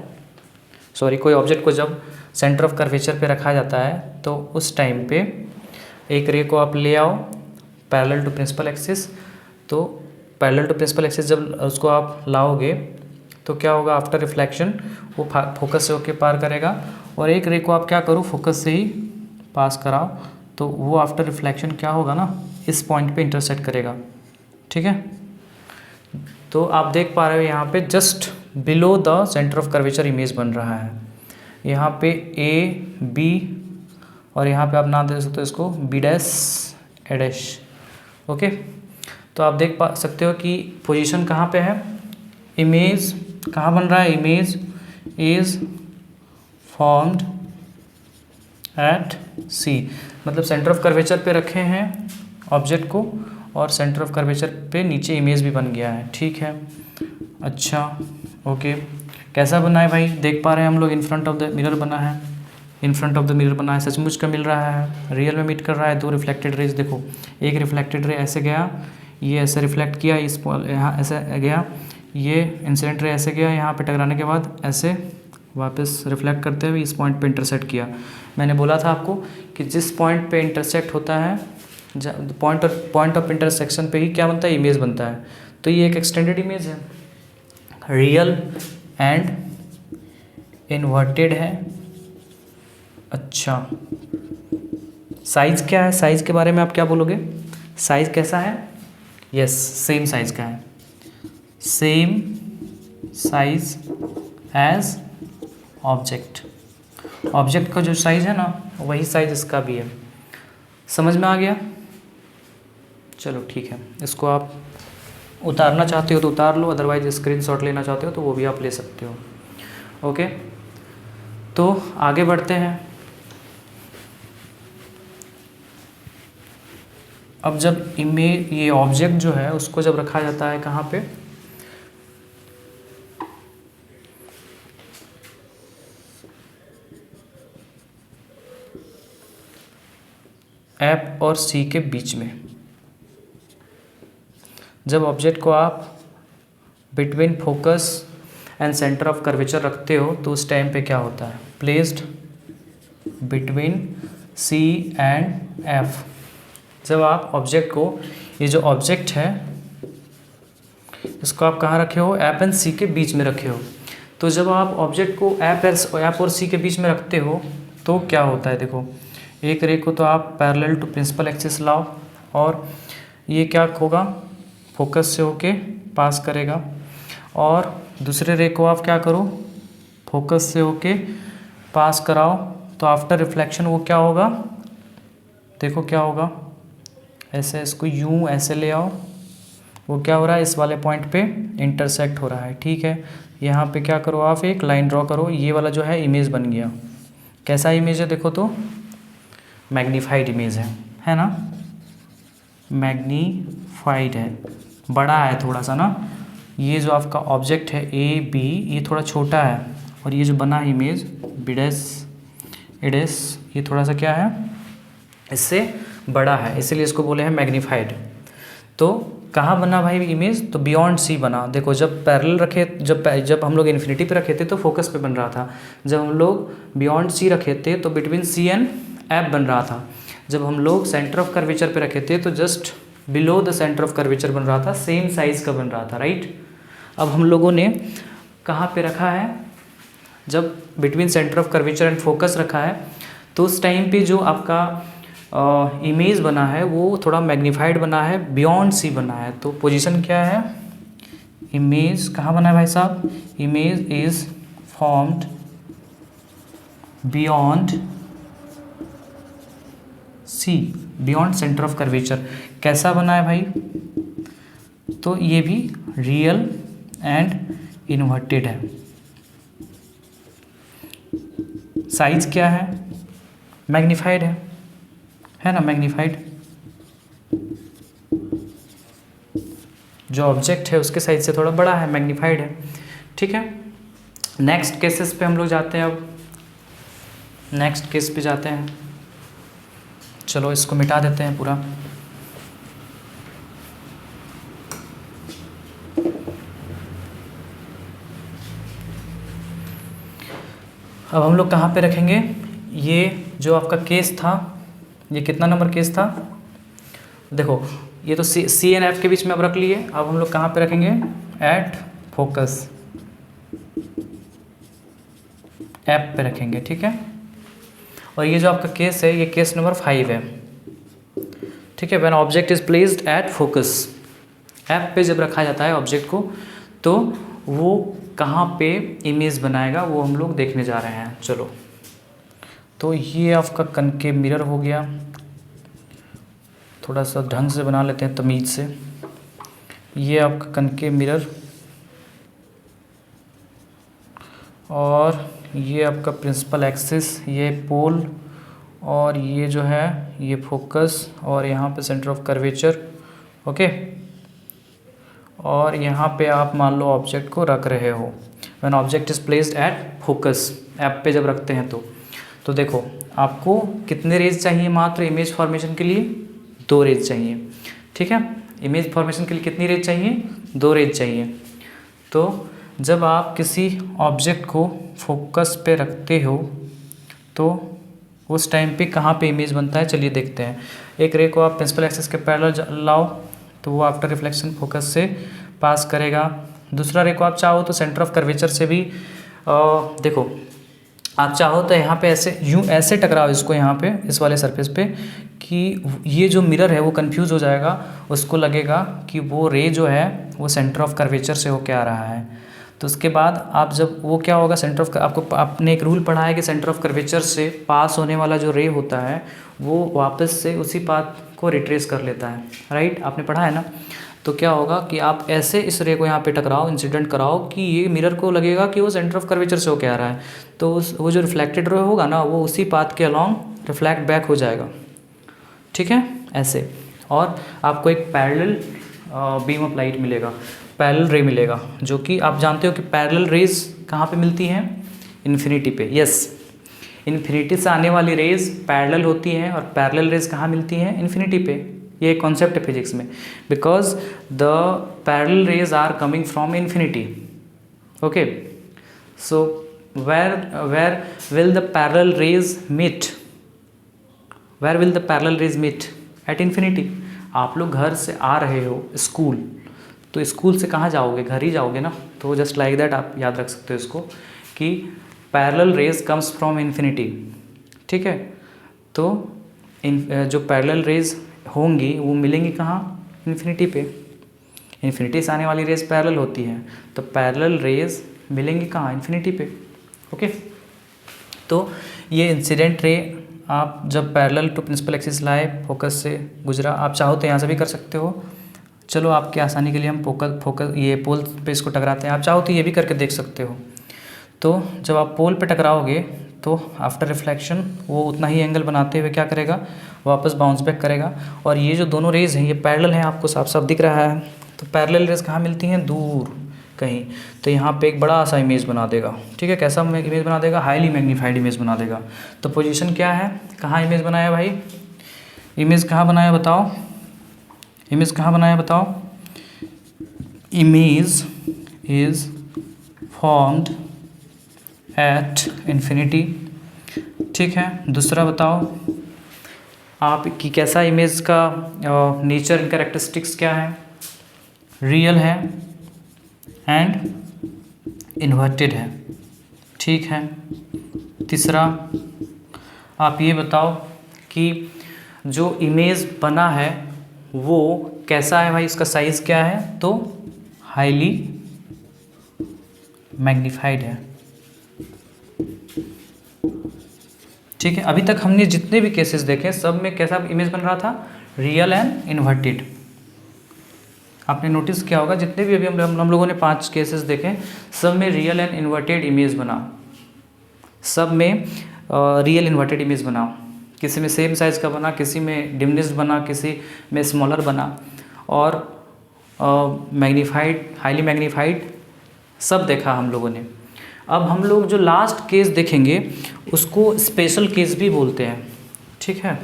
सॉरी, कोई ऑब्जेक्ट को जब सेंटर ऑफ कर्वेचर पे रखा जाता है तो उस टाइम पे एक रे को आप ले आओ पैरेलल टू प्रिंसिपल एक्सिस। तो पैरेलल टू प्रिंसिपल एक्सिस जब उसको आप लाओगे तो क्या होगा, आफ्टर रिफ्लेक्शन वो फोकस से होके पार करेगा, और एक रे को आप क्या करो, फोकस से ही पास कराओ, तो वो आफ्टर रिफ्लेक्शन क्या होगा ना, इस पॉइंट पे इंटरसेक्ट करेगा, ठीक है। तो आप देख पा रहे हो यहाँ पे just below the centre of curvature image बन रहा है। यहाँ पे ए बी, और यहाँ पे आप नाम दे सकते हो इसको बी डैश एडैश। ओके, तो आप देख पा सकते हो कि पोजीशन कहाँ पे है, इमेज कहाँ बन रहा है, इमेज इज फॉर्म्ड एट सी, मतलब सेंटर ऑफ कर्वेचर पे रखे हैं ऑब्जेक्ट को और सेंटर ऑफ कर्वेचर पे नीचे इमेज भी बन गया है। ठीक है, अच्छा ओके, कैसा बना है भाई, देख पा रहे हैं हम लोग, in front of the mirror बना है, in front of the mirror बना है, सचमुच का मिल रहा है, रियल में मीट कर रहा है। दो रिफ्लेक्टेड रेज देखो, एक रिफ्लेक्टेड रे ऐसे गया, ये ऐसे रिफ्लेक्ट किया, इस यहाँ ऐसे गया, ये इंसिडेंट रे ऐसे गया, यहाँ पे टकराने के बाद ऐसे वापस रिफ्लेक्ट करते हुए इस पॉइंट पे इंटरसेक्ट किया। मैंने बोला था आपको कि जिस पॉइंट पे इंटरसेक्ट होता है, पॉइंट ऑफ इंटरसेक्शन पे ही क्या बनता है, इमेज बनता है। तो ये एक एक्सटेंडेड इमेज है, रियल एंड इन्वर्टेड है। अच्छा, साइज़ क्या है, साइज़ के बारे में आप क्या बोलोगे, साइज़ कैसा है, यस सेम साइज़ का है, same size as object. Object का जो साइज़ है ना वही साइज़ इसका भी है। समझ में आ गया, चलो ठीक है, इसको आप उतारना चाहते हो तो उतार लो, अदरवाइज स्क्रीनशॉट लेना चाहते हो तो वो भी आप ले सकते हो। ओके, तो आगे बढ़ते हैं। अब जब इमेज, ये ऑब्जेक्ट जो है उसको जब रखा जाता है कहाँ पे, एफ और सी के बीच में, जब ऑब्जेक्ट को आप between focus and centre of curvature रखते हो तो उस टाइम पे क्या होता है, placed between C and F. जब आप ऑब्जेक्ट को, ये जो ऑब्जेक्ट है इसको आप कहाँ रखे हो, एफ एंड सी के बीच में रखे हो। तो जब आप ऑब्जेक्ट को एफ और सी के बीच में रखते हो तो क्या होता है, देखो एक रे को तो आप पैरेलल टू प्रिंसिपल एक्सिस लाओ और ये क्या होगा, फोकस से होके पास करेगा, और दूसरे रे को आप क्या करो, फोकस से होके पास कराओ, तो आफ्टर रिफ्लेक्शन वो क्या होगा, देखो क्या होगा, ऐसे इसको यूं ऐसे ले आओ, वो क्या हो रहा है, इस वाले पॉइंट पे इंटरसेक्ट हो रहा है। ठीक है, यहाँ पे क्या करो, आप एक लाइन ड्रॉ करो, ये वाला जो है इमेज बन गया। कैसा इमेज है, देखो तो मैग्नीफाइड इमेज है ना, मैग्नीफाइड है, बड़ा है थोड़ा सा ना। ये जो आपका ऑब्जेक्ट है ए बी, ये थोड़ा छोटा है, और ये जो बना है इमेज बिडेस इडेस, ये थोड़ा सा क्या है, इससे बड़ा है, इसीलिए इसको बोले हैं मैग्नीफाइड। तो कहाँ बना भाई इमेज, तो बियॉन्ड सी बना। देखो जब पैरेलल रखे, जब हम लोग इन्फिनिटी पे रखे थे तो फोकस पे बन रहा था, जब हम लोग बियॉन्ड सी रखे थे तो बिटवीन सी एंड एफ बन रहा था, जब हम लोग सेंटर ऑफ कर्वेचर पे रखे थे तो just below the centre of curvature बन रहा था, सेम साइज़ का बन रहा था, राइट। अब हम लोगों ने कहाँ पे रखा है, जब between centre of curvature and focus रखा है तो उस टाइम पे जो आपका इमेज बना है वो थोड़ा मैग्नीफाइड बना है, बियॉन्ड सी बना है। तो पोजीशन क्या है, इमेज कहाँ बना है भाई साहब, image is formed beyond C, beyond centre of curvature. कैसा बना है भाई, तो ये भी रियल एंड इन्वर्टेड है। साइज क्या है, मैग्नीफाइड है ना, मैग्नीफाइड। जो ऑब्जेक्ट है उसके साइज से थोड़ा बड़ा है, मैग्नीफाइड है। ठीक है, नेक्स्ट केसेस पे हम लोग जाते हैं। अब नेक्स्ट केस पे जाते हैं, चलो इसको मिटा देते हैं पूरा। अब हम लोग कहाँ पे रखेंगे, ये जो आपका केस था, ये कितना नंबर केस था, देखो ये तो सी एंड एफ के बीच में अब रख लिए। अब हम लोग कहाँ पे रखेंगे, एट फोकस, एफ पे रखेंगे। ठीक है, और ये जो आपका केस है ये केस नंबर 5 है। ठीक है, when object is placed at focus, F पे जब रखा जाता है ऑब्जेक्ट को तो वो कहाँ पे इमेज बनाएगा वो हम लोग देखने जा रहे हैं। चलो, तो ये आपका कनकेव मिरर हो गया, थोड़ा सा ढंग से बना लेते हैं तमीज़ से। ये आपका कनकेव मिरर और ये आपका प्रिंसिपल एक्सिस, ये पोल और ये जो है ये फोकस और यहाँ पे सेंटर ऑफ कर्वेचर। ओके, और यहाँ पे आप मान लो ऑब्जेक्ट को रख रहे हो। When object is placed at focus, app पे जब रखते हैं तो देखो आपको कितने रेज चाहिए मात्र इमेज फॉर्मेशन के लिए? 2 रेज चाहिए। ठीक है, इमेज फॉर्मेशन के लिए कितनी रेज चाहिए? 2 रेज चाहिए। तो जब आप किसी ऑब्जेक्ट को फोकस पे रखते हो तो उस टाइम पे कहाँ पे इमेज बनता है, चलिए देखते हैं। एक रे को आप प्रिंसिपल एक्सिस के पैरेलल लाओ तो वो आफ्टर रिफ्लेक्शन फोकस से पास करेगा। दूसरा रे को आप चाहो तो सेंटर ऑफ कर्वेचर से भी देखो, आप चाहो तो यहाँ पे ऐसे यूँ ऐसे टकराओ इसको यहाँ पे इस वाले सरफेस पे कि ये जो मिरर है वो कंफ्यूज हो जाएगा, उसको लगेगा कि वो रे जो है वो सेंटर ऑफ कर्वेचर से होके आ रहा है। तो उसके बाद आप जब वो क्या होगा, सेंटर ऑफ आपने एक रूल पढ़ा है कि सेंटर ऑफ कर्वेचर से पास होने वाला जो रे होता है वो वापस से उसी पाथ को रिट्रेस कर लेता है। राइट, आपने पढ़ा है ना। तो क्या होगा कि आप ऐसे इस रे को यहाँ पे टकराओ, इंसिडेंट कराओ कि ये मिरर को लगेगा कि वो सेंटर ऑफ कर्वेचर से होके आ रहा है, तो वो जो रिफ्लेक्टेड रे होगा ना वो उसी पाथ के अलॉन्ग रिफ्लेक्ट बैक हो जाएगा। ठीक है, ऐसे। और आपको एक पैरेलल बीम ऑफ लाइट मिलेगा, पैरेलल रे मिलेगा, जो कि आप जानते हो कि पैरेलल रेज कहाँ पे मिलती हैं? इन्फिनिटी पे। यस, इन्फिनिटी से आने वाली रेज पैरेलल होती हैं और पैरेलल रेज कहाँ मिलती हैं? इन्फिनिटी पे। ये एक कॉन्सेप्ट है फिजिक्स में, because the parallel rays are coming from infinity. Okay, so where will the parallel rays meet? Where will the parallel rays meet? At infinity. आप लोग घर से आ रहे हो स्कूल, तो स्कूल से कहाँ जाओगे? घर ही जाओगे ना। तो जस्ट लाइक दैट आप याद रख सकते हो इसको कि parallel raise comes from infinity. ठीक है, तो जो पैरेलल रेज होंगी वो मिलेंगी कहाँ? इन्फिनिटी पे। इन्फिनिटी से आने वाली रेज पैरेलल होती है, तो पैरेलल रेज मिलेंगी कहाँ? इन्फिनिटी पे। ओके, तो ये इंसिडेंट रे आप जब पैरेलल टू प्रिंसिपल एक्सिस लाए, फोकस से गुजरा, आप चाहो तो यहाँ से भी कर सकते हो। चलो आपके आसानी के लिए हम फोकस ये पोल पे इसको टकराते हैं, आप चाहो तो ये भी करके देख सकते हो। तो जब आप पोल पे टकराओगे तो आफ्टर रिफ्लेक्शन वो उतना ही एंगल बनाते हुए क्या करेगा? वापस बाउंस बैक करेगा। और ये जो दोनों रेज हैं ये पैरेलल हैं, आपको साफ साफ दिख रहा है। तो पैरेलल रेज कहाँ मिलती हैं? दूर कहीं। तो यहाँ पे एक बड़ा सा इमेज बना देगा। ठीक है, कैसा इमेज बना देगा? हाईली मैग्नीफाइड इमेज बना देगा। तो पोजीशन क्या है? कहाँ इमेज बनाया भाई? इमेज कहाँ बनाया बताओ? इमेज कहाँ बनाया बताओ? Image is formed at infinity. ठीक है, दूसरा बताओ आप कि कैसा इमेज का नेचर एंड कैरेक्टरिस्टिक्स क्या है? रियल है एंड इन्वर्टेड है। ठीक है, तीसरा आप ये बताओ कि जो इमेज बना है वो कैसा है भाई? इसका साइज़ क्या है? तो हाईली मैग्नीफाइड है। ठीक है, अभी तक हमने जितने भी केसेस देखे सब में कैसा इमेज बन रहा था? Real and inverted. आपने नोटिस किया होगा जितने भी अभी हम लोगों ने 5 केसेस देखे सब में रियल एंड इन्वर्टेड इमेज बना, सब में रियल इन्वर्टेड इमेज बना। किसी में सेम साइज़ का बना, किसी में डिमिनिश्ड बना, किसी में स्मॉलर बना, और मैग्नीफाइड, हाईली मैग्नीफाइड सब देखा हम लोगों ने। अब हम लोग जो लास्ट केस देखेंगे उसको स्पेशल केस भी बोलते हैं। ठीक है,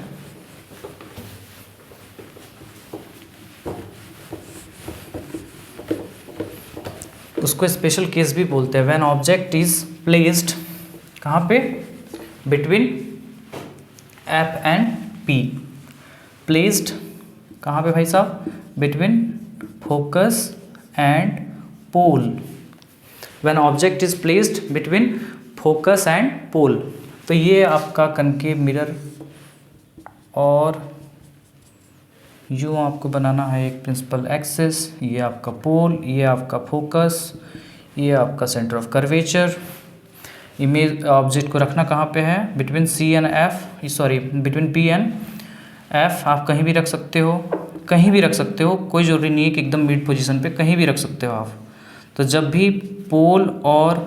उसको स्पेशल केस भी बोलते हैं। व्हेन ऑब्जेक्ट इज प्लेस्ड कहाँ पे? Between F and P. Placed कहाँ पे भाई साहब? Between focus and pole. When object is placed between focus and pole. तो ये आपका कनकेव मिरर, और यूँ आपको बनाना है एक प्रिंसिपल एक्सिस, ये आपका पोल, ये आपका फोकस, ये आपका centre of curvature. Image object को रखना कहाँ पे है? Between C and F, sorry between P and F आप कहीं भी रख सकते हो, कहीं भी रख सकते हो, कोई ज़रूरी नहीं है कि एकदम मिड पोजीशन पे, कहीं भी रख सकते हो आप। तो जब भी पोल और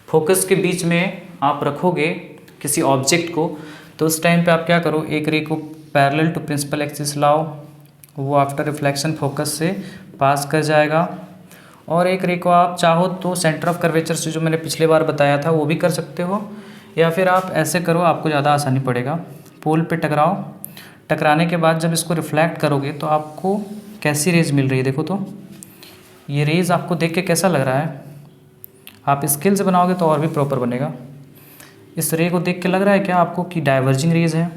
फोकस के बीच में आप रखोगे किसी ऑब्जेक्ट को, तो उस टाइम पे आप क्या करो, एक रे को पैरेलल टू प्रिंसिपल एक्सिस लाओ, वो आफ्टर रिफ्लेक्शन फोकस से पास कर जाएगा। और एक रे को आप चाहो तो सेंटर ऑफ कर्वेचर से, जो मैंने पिछले बार बताया था, वो भी कर सकते हो, या फिर आप ऐसे करो, आपको ज़्यादा आसानी पड़ेगा। पोल पे टकराओ, टकराने के बाद जब इसको रिफ्लेक्ट करोगे तो आपको कैसी रेज मिल रही है, देखो तो ये रेज आपको देख के कैसा लग रहा है? आप स्केल से बनाओगे तो और भी प्रॉपर बनेगा। इस रे को देख के लग रहा है क्या आपको कि डाइवर्जिंग रेज है?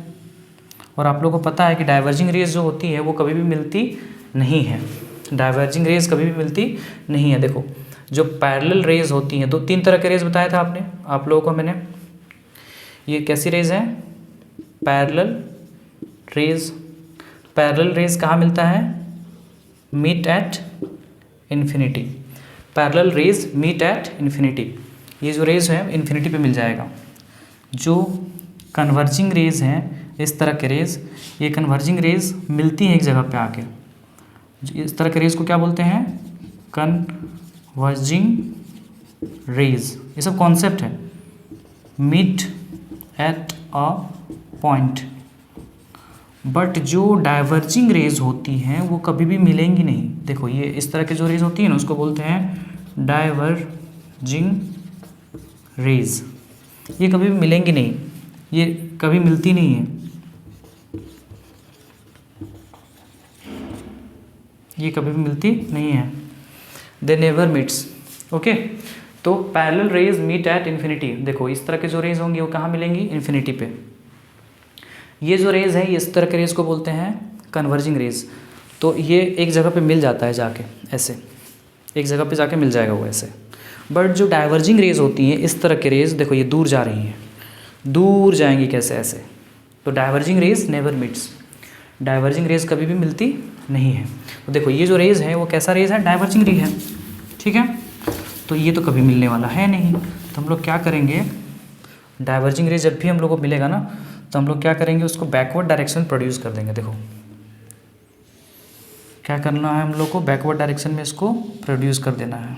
और आप लोगों को पता है कि डाइवर्जिंग रेज जो होती है वो कभी भी मिलती नहीं है, डाइवर्जिंग रेज कभी भी मिलती नहीं है। देखो जो पैरेलल रेज होती हैं, तो 3 तरह के रेज बताया था आपने आप लोगों को मैंने। ये कैसी रेज है? Parallel raise. पैरेलल रेज कहाँ मिलता है? Meet at infinity. Parallel rays meet at infinity. ये जो रेज है इन्फिनिटी पे मिल जाएगा। जो कन्वर्जिंग रेज हैं, इस तरह के रेज, ये कन्वर्जिंग रेज मिलती हैं एक जगह पे आके। इस तरह के रेज को क्या बोलते हैं? Converging rays. ये सब कॉन्सेप्ट है। Meet at a point. But जो डाइवर्जिंग रेज होती हैं वो कभी भी मिलेंगी नहीं। देखो ये इस तरह के जो रेज होती हैं ना, उसको बोलते हैं डाइवर्जिंग रेज। ये कभी भी मिलेंगी नहीं, ये कभी मिलती नहीं है, ये कभी भी मिलती नहीं है। They never meets. ओके, तो parallel rays meet at infinity. देखो इस तरह के जो रेज होंगी वो कहाँ मिलेंगी? इन्फिनिटी पे। ये जो रेज है, ये इस तरह के रेज को बोलते हैं कन्वर्जिंग रेज। तो ये एक जगह पे मिल जाता है जाके, ऐसे एक जगह पे जाके मिल जाएगा वो ऐसे। बट जो डाइवर्जिंग रेज होती हैं, इस तरह के रेज, देखो ये दूर जा रही हैं, दूर जाएंगी कैसे? ऐसे। तो diverging raise never meets. Diverging raise कभी भी मिलती नहीं है। तो देखो ये जो रेज है वो कैसा रेज है? डाइवर्जिंग रेज है, ठीक है। तो ये तो कभी मिलने वाला है नहीं। तो हम लोग क्या करेंगे, डाइवर्जिंग रेज जब भी हम लोग को मिलेगा ना, तो हम लोग क्या करेंगे, उसको बैकवर्ड डायरेक्शन प्रोड्यूस कर देंगे। देखो क्या करना है हम लोग को, बैकवर्ड डायरेक्शन में इसको प्रोड्यूस कर देना है।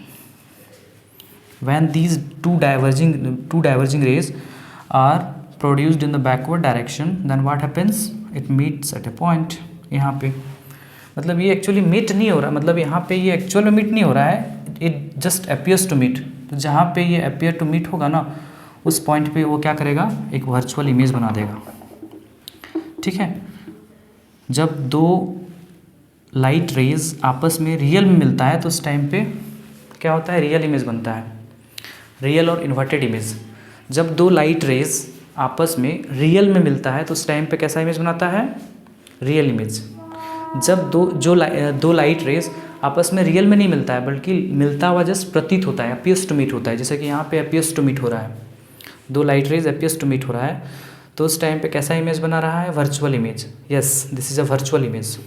When these two diverging rays are produced in the backward direction, then what happens? It meets at a point। यहाँ पे मतलब ये एक्चुअली मीट नहीं हो रहा, मतलब यहाँ पे ये एक्चुअल में मीट नहीं हो रहा है, it just appears to meet. तो जहाँ पे ये अपियर टू मीट होगा ना, उस पॉइंट पे वो क्या करेगा, एक वर्चुअल इमेज बना देगा, ठीक है। जब दो लाइट रेज आपस में रियल में मिलता है तो उस टाइम पे क्या होता है? रियल इमेज बनता है, रियल और इन्वर्टेड इमेज। जब दो लाइट रेज आपस में रियल में मिलता है तो उस टाइम पे कैसा इमेज बनाता है? Real image. जब दो लाइट रेज आपस में रियल में नहीं मिलता है, बल्कि मिलता हुआ जस्ट प्रतीत होता है, अपियर्स टू मीट होता है, जैसे कि यहाँ पे अपियर्स टू मीट हो रहा है, दो light rays appears to meet हो रहा है, तो उस टाइम पे कैसा इमेज बना रहा है? Virtual image. Yes, this is a virtual image.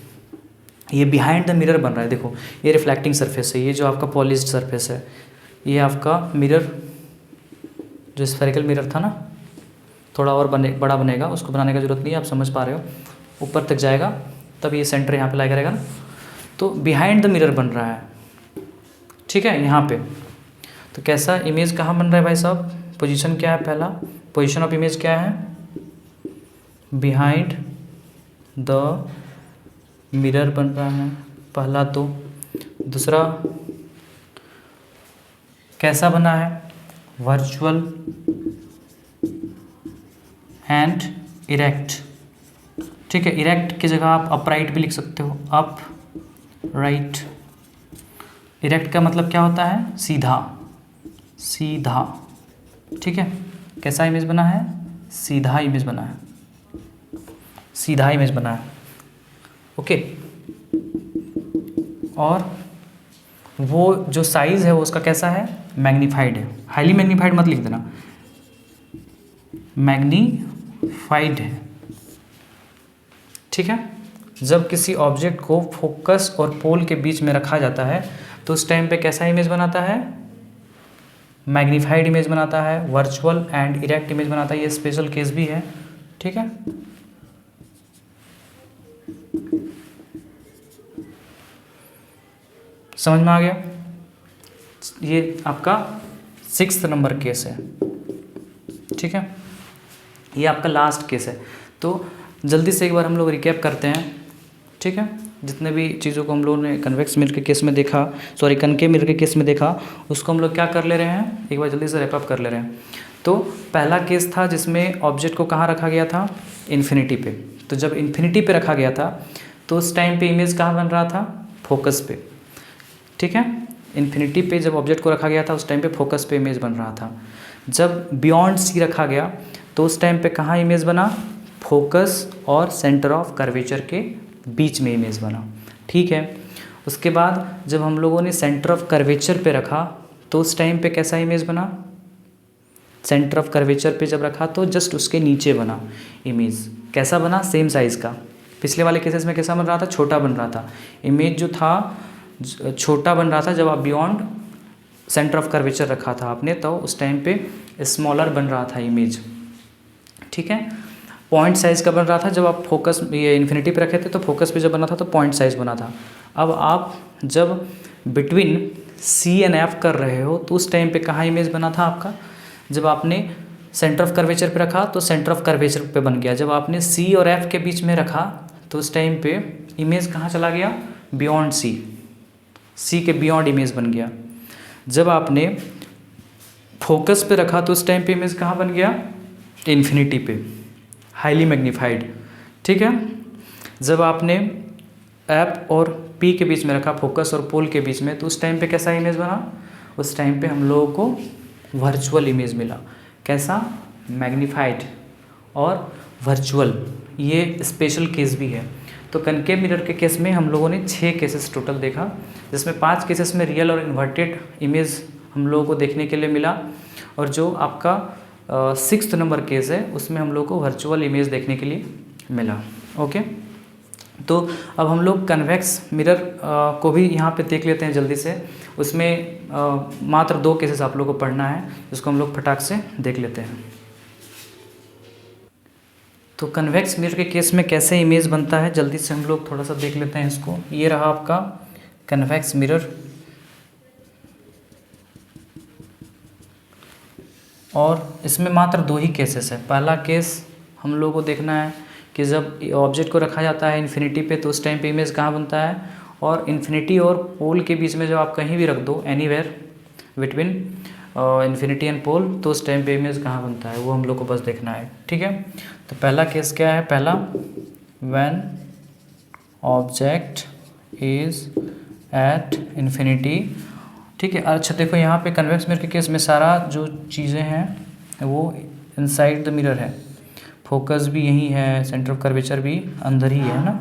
ये बिहाइंड द मिरर बन रहा है। देखो ये रिफ्लेक्टिंग सरफेस है, ये जो आपका पॉलिश्ड सरफेस है, ये आपका मिरर, जो स्फेरिकल मिरर था ना, थोड़ा और बड़ा बनेगा, उसको बनाने का जरूरत नहीं है, आप समझ पा रहे हो। ऊपर तक जाएगा तब ये सेंटर यहाँ पे लाया करेगा ना, तो बिहाइंड द मिरर बन रहा है, ठीक है, यहाँ पे। तो कैसा इमेज कहाँ बन रहा है भाई साहब? पोजीशन क्या है? पहला पोजीशन ऑफ इमेज क्या है? बिहाइंड द मिरर बन रहा है पहला। तो दूसरा कैसा बना है? वर्चुअल एंड इरेक्ट, ठीक है। इरेक्ट की जगह आप अपराइट भी लिख सकते हो, अप राइट। इरेक्ट का मतलब क्या होता है? सीधा, सीधा, ठीक है। कैसा इमेज बना है? सीधा इमेज बना है, सीधा इमेज बना है, ओके। और वो जो साइज़ है वो उसका कैसा है? मैग्नीफाइड है। हाईली मैग्नीफाइड मत लिख देना, मैग्नीफाइड है, ठीक है। जब किसी ऑब्जेक्ट को फोकस और पोल के बीच में रखा जाता है तो उस टाइम पे कैसा इमेज बनाता है? मैग्नीफाइड इमेज बनाता है, वर्चुअल एंड इरेक्ट इमेज बनाता है। ये स्पेशल केस भी है, ठीक है। समझ में आ गया? ये आपका 6th नंबर केस है, ठीक है, ये आपका लास्ट केस है। तो जल्दी से एक बार हम लोग रिकैप करते हैं, ठीक है, जितने भी चीज़ों को हम लोगों ने कन्वेक्स मिरर के केस में देखा, सॉरी कनकेव मिरर के केस में देखा, उसको हम लोग क्या कर ले रहे हैं, एक बार जल्दी से रैप अप कर ले रहे हैं। तो पहला केस था जिसमें ऑब्जेक्ट को कहाँ रखा गया था, इन्फिनिटी पे। तो जब इन्फिनिटी पे रखा गया था तो उस टाइम पे इमेज कहाँ बन रहा था, फोकस पे, ठीक है, इन्फिनिटी पे जब ऑब्जेक्ट को रखा गया था उस टाइम पे फोकस पे इमेज बन रहा था। जब बियॉन्ड सी रखा गया तो उस टाइम पे कहाँ इमेज बना, फोकस और सेंटर ऑफ कर्वेचर के बीच में इमेज बना, ठीक है। उसके बाद जब हम लोगों ने सेंटर ऑफ कर्वेचर पे रखा तो उस टाइम पे कैसा इमेज बना, सेंटर ऑफ कर्वेचर पे जब रखा तो जस्ट उसके नीचे बना इमेज, कैसा बना, सेम साइज़ का। पिछले वाले केसेस में कैसा बन रहा था, छोटा बन रहा था, इमेज जो था छोटा बन रहा था जब आप बियॉन्ड सेंटर ऑफ कर्वेचर रखा था आपने, तो उस टाइम पे स्मॉलर बन रहा था इमेज, ठीक है। पॉइंट साइज़ का बन रहा था जब आप फोकस ये इन्फिनिटी पे रखे थे, तो फोकस पे जब बना था तो पॉइंट साइज़ बना था। अब आप जब बिटवीन सी एंड एफ कर रहे हो तो उस टाइम पे कहाँ इमेज बना था आपका, जब आपने सेंटर ऑफ कर्वेचर पे रखा तो सेंटर ऑफ कर्वेचर पे बन गया, जब आपने सी और एफ के बीच में रखा तो उस टाइम पे इमेज कहाँ चला गया, बियॉन्ड सी के बियॉन्ड इमेज बन गया। जब आपने फोकस पे रखा तो उस टाइम पे इमेज कहाँ बन गया, इन्फिनिटी पे, हाईली मैग्नीफाइड, ठीक है। जब आपने एफ और पी के बीच में रखा, फोकस और पोल के बीच में, तो उस टाइम पे कैसा इमेज बना, उस टाइम पे हम लोगों को वर्चुअल इमेज मिला। कैसा, मैग्नीफाइड और वर्चुअल, ये स्पेशल केस भी है। तो कनकेव मिरर के केस में हम लोगों ने 6 केसेस टोटल देखा, जिसमें 5 केसेस में रियल और इन्वर्टेड इमेज हम लोगों को देखने के लिए मिला, और जो आपका 6th नंबर केस है उसमें हम लोग को वर्चुअल इमेज देखने के लिए मिला। ओके, तो अब हम लोग कन्वेक्स मिरर को भी यहाँ पे देख लेते हैं जल्दी से। उसमें मात्र 2 केसेस आप लोग को पढ़ना है, जिसको हम लोग फटाक से देख लेते हैं। तो कन्वेक्स मिरर के केस में कैसे इमेज बनता है जल्दी से हम लोग थोड़ा सा देख लेते हैं इसको। ये रहा आपका कन्वेक्स मिरर, और इसमें मात्र 2 ही केसेस है। पहला केस हम लोगों को देखना है कि जब ऑब्जेक्ट को रखा जाता है इन्फिनिटी पे तो उस टाइम पे इमेज कहाँ बनता है, और इन्फिनिटी और पोल के बीच में जब आप कहीं भी रख दो, anywhere between infinity and pole, तो उस टाइम पे इमेज कहाँ बनता है वो हम लोग को बस देखना है, ठीक है। तो पहला केस क्या है, पहला when object is at infinity, ठीक है। अच्छा देखो यहाँ पे कन्वेक्स मिरर के केस में सारा जो चीज़ें हैं वो इनसाइड द मिरर है, फोकस भी यही है, सेंटर ऑफ कर्वेचर भी अंदर ही है ना,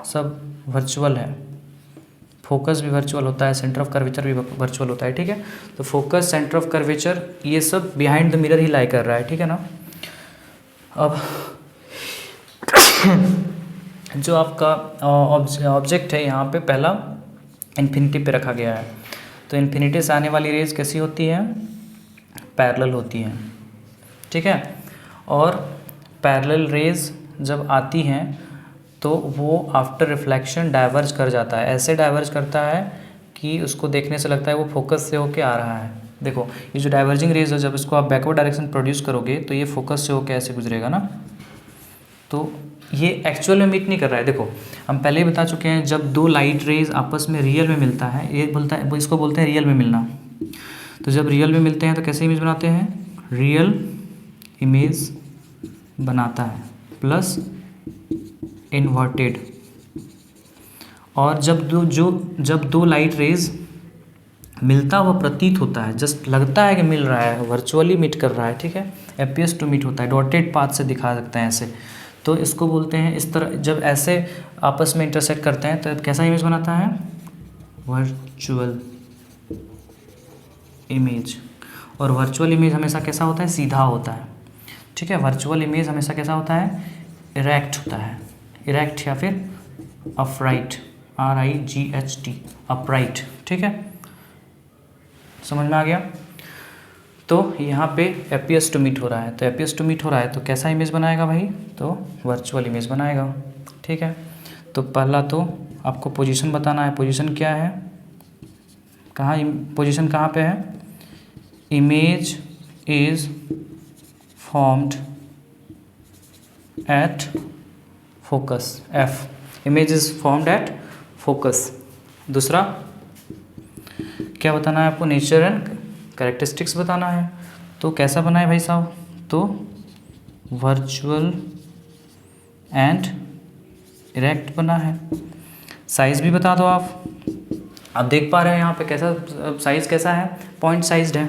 सब वर्चुअल है, फोकस भी वर्चुअल होता है, सेंटर ऑफ कर्वेचर भी वर्चुअल होता है, ठीक है। तो फोकस, सेंटर ऑफ कर्वेचर, ये सब बिहाइंड द मिरर ही लाई कर रहा है, ठीक है ना। अब जो आपका ऑब्जेक्ट है यहाँ पे पहला इन्फिनिटी पे रखा गया है, तो इन्फिनिटी से आने वाली रेज कैसी होती है, पैरेलल होती हैं, ठीक है। और पैरेलल रेज जब आती हैं तो वो आफ्टर रिफ्लेक्शन डाइवर्ज कर जाता है, ऐसे डाइवर्ज करता है कि उसको देखने से लगता है वो फोकस से होके आ रहा है। देखो ये जो डाइवर्जिंग रेज है, जब इसको आप बैकवर्ड डायरेक्शन प्रोड्यूस करोगे तो ये फोकस से होके ऐसे गुजरेगा ना, तो ये एक्चुअल में मीट नहीं कर रहा है। देखो हम पहले ही बता चुके हैं, जब 2 लाइट रेज आपस में रियल में मिलता है, ये बोलता है, इसको बोलते हैं रियल में मिलना। तो जब रियल में मिलते हैं तो कैसे इमेज बनाते हैं, रियल इमेज बनाता है प्लस इन्वर्टेड। और जब दो लाइट रेज मिलता हुआ प्रतीत होता है, जस्ट लगता है कि मिल रहा है, वर्चुअली मीट कर रहा है, ठीक है, एपियर्स टू मीट होता है, डॉटेड पाथ से दिखा सकते हैं ऐसे, तो इसको बोलते हैं इस तरह। जब ऐसे आपस में इंटरसेक्ट करते हैं तो कैसा इमेज बनाता है, वर्चुअल इमेज। और वर्चुअल इमेज हमेशा कैसा होता है, सीधा होता है, ठीक है। वर्चुअल इमेज हमेशा कैसा होता है, इरेक्ट होता है, इरेक्ट या फिर अपराइट, RIGHT, अपराइट, ठीक है, समझ में आ गया। तो यहाँ पे एपियर्स टू मीट हो रहा है, तो एपियर्स टू मीट हो रहा है तो कैसा इमेज बनाएगा भाई, तो वर्चुअल इमेज बनाएगा, ठीक है। तो पहला तो आपको पोजीशन बताना है, पोजीशन क्या है, कहाँ पोजीशन कहाँ पे है, image is formed at focus, F, image is formed at focus. दूसरा क्या बताना है आपको, नेचर एंड कैरेक्टरिस्टिक्स बताना है। तो कैसा बना है भाई साहब, तो वर्चुअल एंड इरेक्ट बना है। साइज़ भी बता दो आप देख पा रहे हैं यहाँ पे कैसा साइज़ कैसा है, पॉइंट साइज्ड है,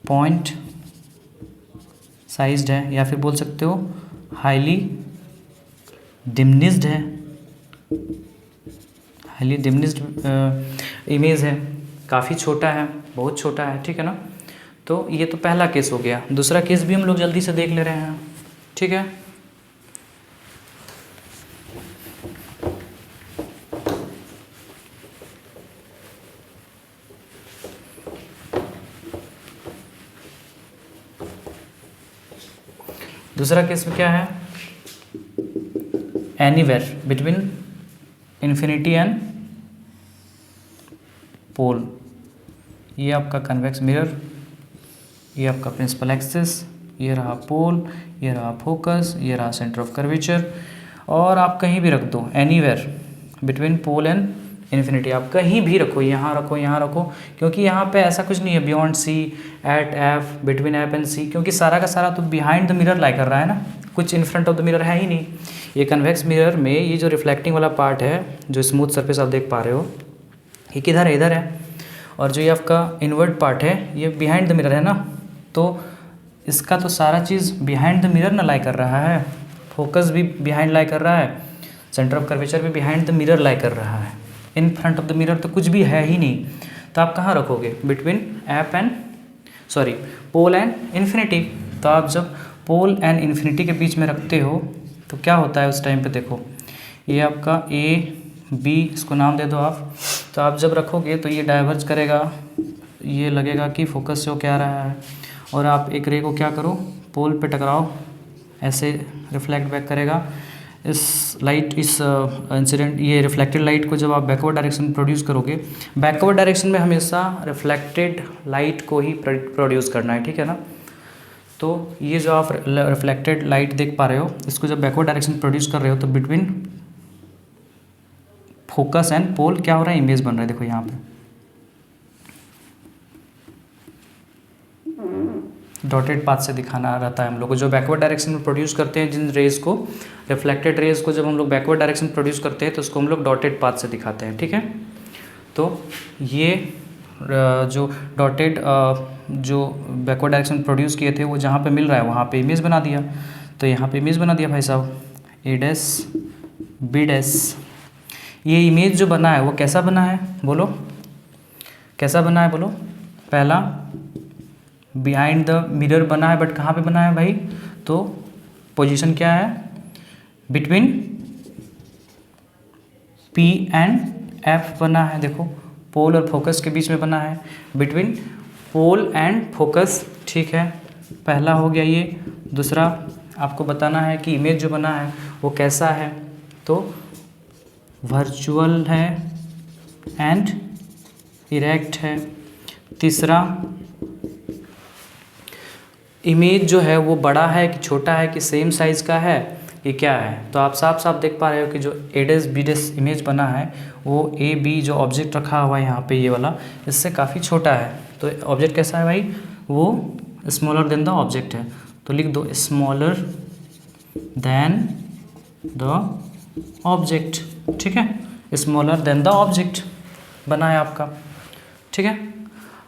पॉइंट साइज्ड है, या फिर बोल सकते हो हाईली डिमिनिश्ड है, हाईली डिमिनिश्ड इमेज है, काफ़ी छोटा है, बहुत छोटा है, ठीक है ना। तो ये तो पहला केस हो गया। दूसरा केस भी हम लोग जल्दी से देख ले रहे हैं, ठीक है। दूसरा केस में क्या है, anywhere between infinity and pole. ये आपका कन्वेक्स मिरर, ये आपका प्रिंसिपल एक्सिस, ये रहा पोल, ये रहा फोकस, ये रहा सेंटर ऑफ कर्वेचर। और आप कहीं भी रख दो, anywhere between pole and infinity, आप कहीं भी रखो, यहाँ रखो, यहाँ रखो, क्योंकि यहाँ पे ऐसा कुछ नहीं है beyond C, at F, between F and C, क्योंकि सारा का सारा तो बिहाइंड द मिरर लाई कर रहा है ना, कुछ in front of the mirror है ही नहीं। ये कन्वेक्स मिरर में ये जो रिफ्लेक्टिंग वाला पार्ट है, जो स्मूथ सरफेस आप देख पा रहे हो, ये किधर है, इधर है। और जो ये आपका इनवर्ट पार्ट है, ये बिहाइंड द मिरर है ना, तो इसका तो सारा चीज़ बिहाइंड द मिरर ना लाई कर रहा है। फोकस भी बिहाइंड लाई कर रहा है, सेंटर ऑफ कर्वेचर भी बिहाइंड द मिरर लाई कर रहा है। In front of the mirror तो कुछ भी है ही नहीं। तो आप कहाँ रखोगे, बिटवीन पोल एंड इन्फिनिटी। तो आप जब पोल एंड इन्फिनिटी के बीच में रखते हो तो क्या होता है उस टाइम पे, देखो ये आपका ए बी, इसको नाम दे दो आप। तो आप जब रखोगे तो ये डाइवर्ज करेगा, ये लगेगा कि फोकस से होके आ रहा है, और आप एक रे को क्या करो, पोल पे टकराओ, ऐसे रिफ्लेक्ट बैक करेगा। इस लाइट, इस इंसिडेंट, ये रिफ्लेक्टेड लाइट को जब आप बैकवर्ड डायरेक्शन में प्रोड्यूस करोगे, बैकवर्ड डायरेक्शन में हमेशा रिफ्लेक्टेड लाइट को ही प्रोड्यूस करना है, ठीक है ना। तो ये जो आप रिफ्लेक्टेड लाइट देख पा रहे हो, इसको जब बैकवर्ड डायरेक्शन प्रोड्यूस कर रहे हो तो बिटवीन फोकस एंड पोल क्या हो रहा है, इमेज बन रहा है। देखो यहाँ पे डॉटेड पाथ से दिखाना रहता है हम लोग को, जो बैकवर्ड डायरेक्शन में प्रोड्यूस करते हैं जिन रेज को, रिफ्लेक्टेड रेज को जब हम लोग बैकवर्ड डायरेक्शन प्रोड्यूस करते हैं तो उसको हम लोग डॉटेड पाथ से दिखाते हैं, ठीक है। तो ये जो डॉटेड जो बैकवर्ड डायरेक्शन प्रोड्यूस किए थे वो जहाँ पे मिल रहा है वहाँ पे इमेज बना दिया। तो यहाँ पे इमेज बना दिया भाई साहब, ए डैश बी डैश। ये इमेज जो बना है वो कैसा बना है बोलो, कैसा बना है बोलो। पहला बिहाइंड द मिरर बना है, बट कहाँ पे बना है भाई, तो पोजीशन क्या है, बिटवीन पी एंड एफ बना है। देखो पोल और फोकस के बीच में बना है, बिटवीन पोल एंड फोकस, ठीक है, पहला हो गया ये। दूसरा आपको बताना है कि इमेज जो बना है वो कैसा है, तो वर्चुअल है एंड इरेक्ट है। तीसरा इमेज जो है वो बड़ा है कि छोटा है कि सेम साइज़ का है कि क्या है। तो आप साफ साफ देख पा रहे हो कि जो ए डैश बी डैश इमेज बना है वो ए बी जो ऑब्जेक्ट रखा हुआ है यहाँ पे ये वाला, इससे काफ़ी छोटा है। तो ऑब्जेक्ट कैसा है भाई, वो स्मॉलर देन द ऑब्जेक्ट है। तो लिख दो स्मॉलर देन द ऑब्जेक्ट, ठीक है, स्मॉलर देन द ऑब्जेक्ट बना है आपका, ठीक है।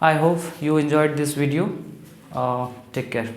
I hope you enjoyed this video, take care.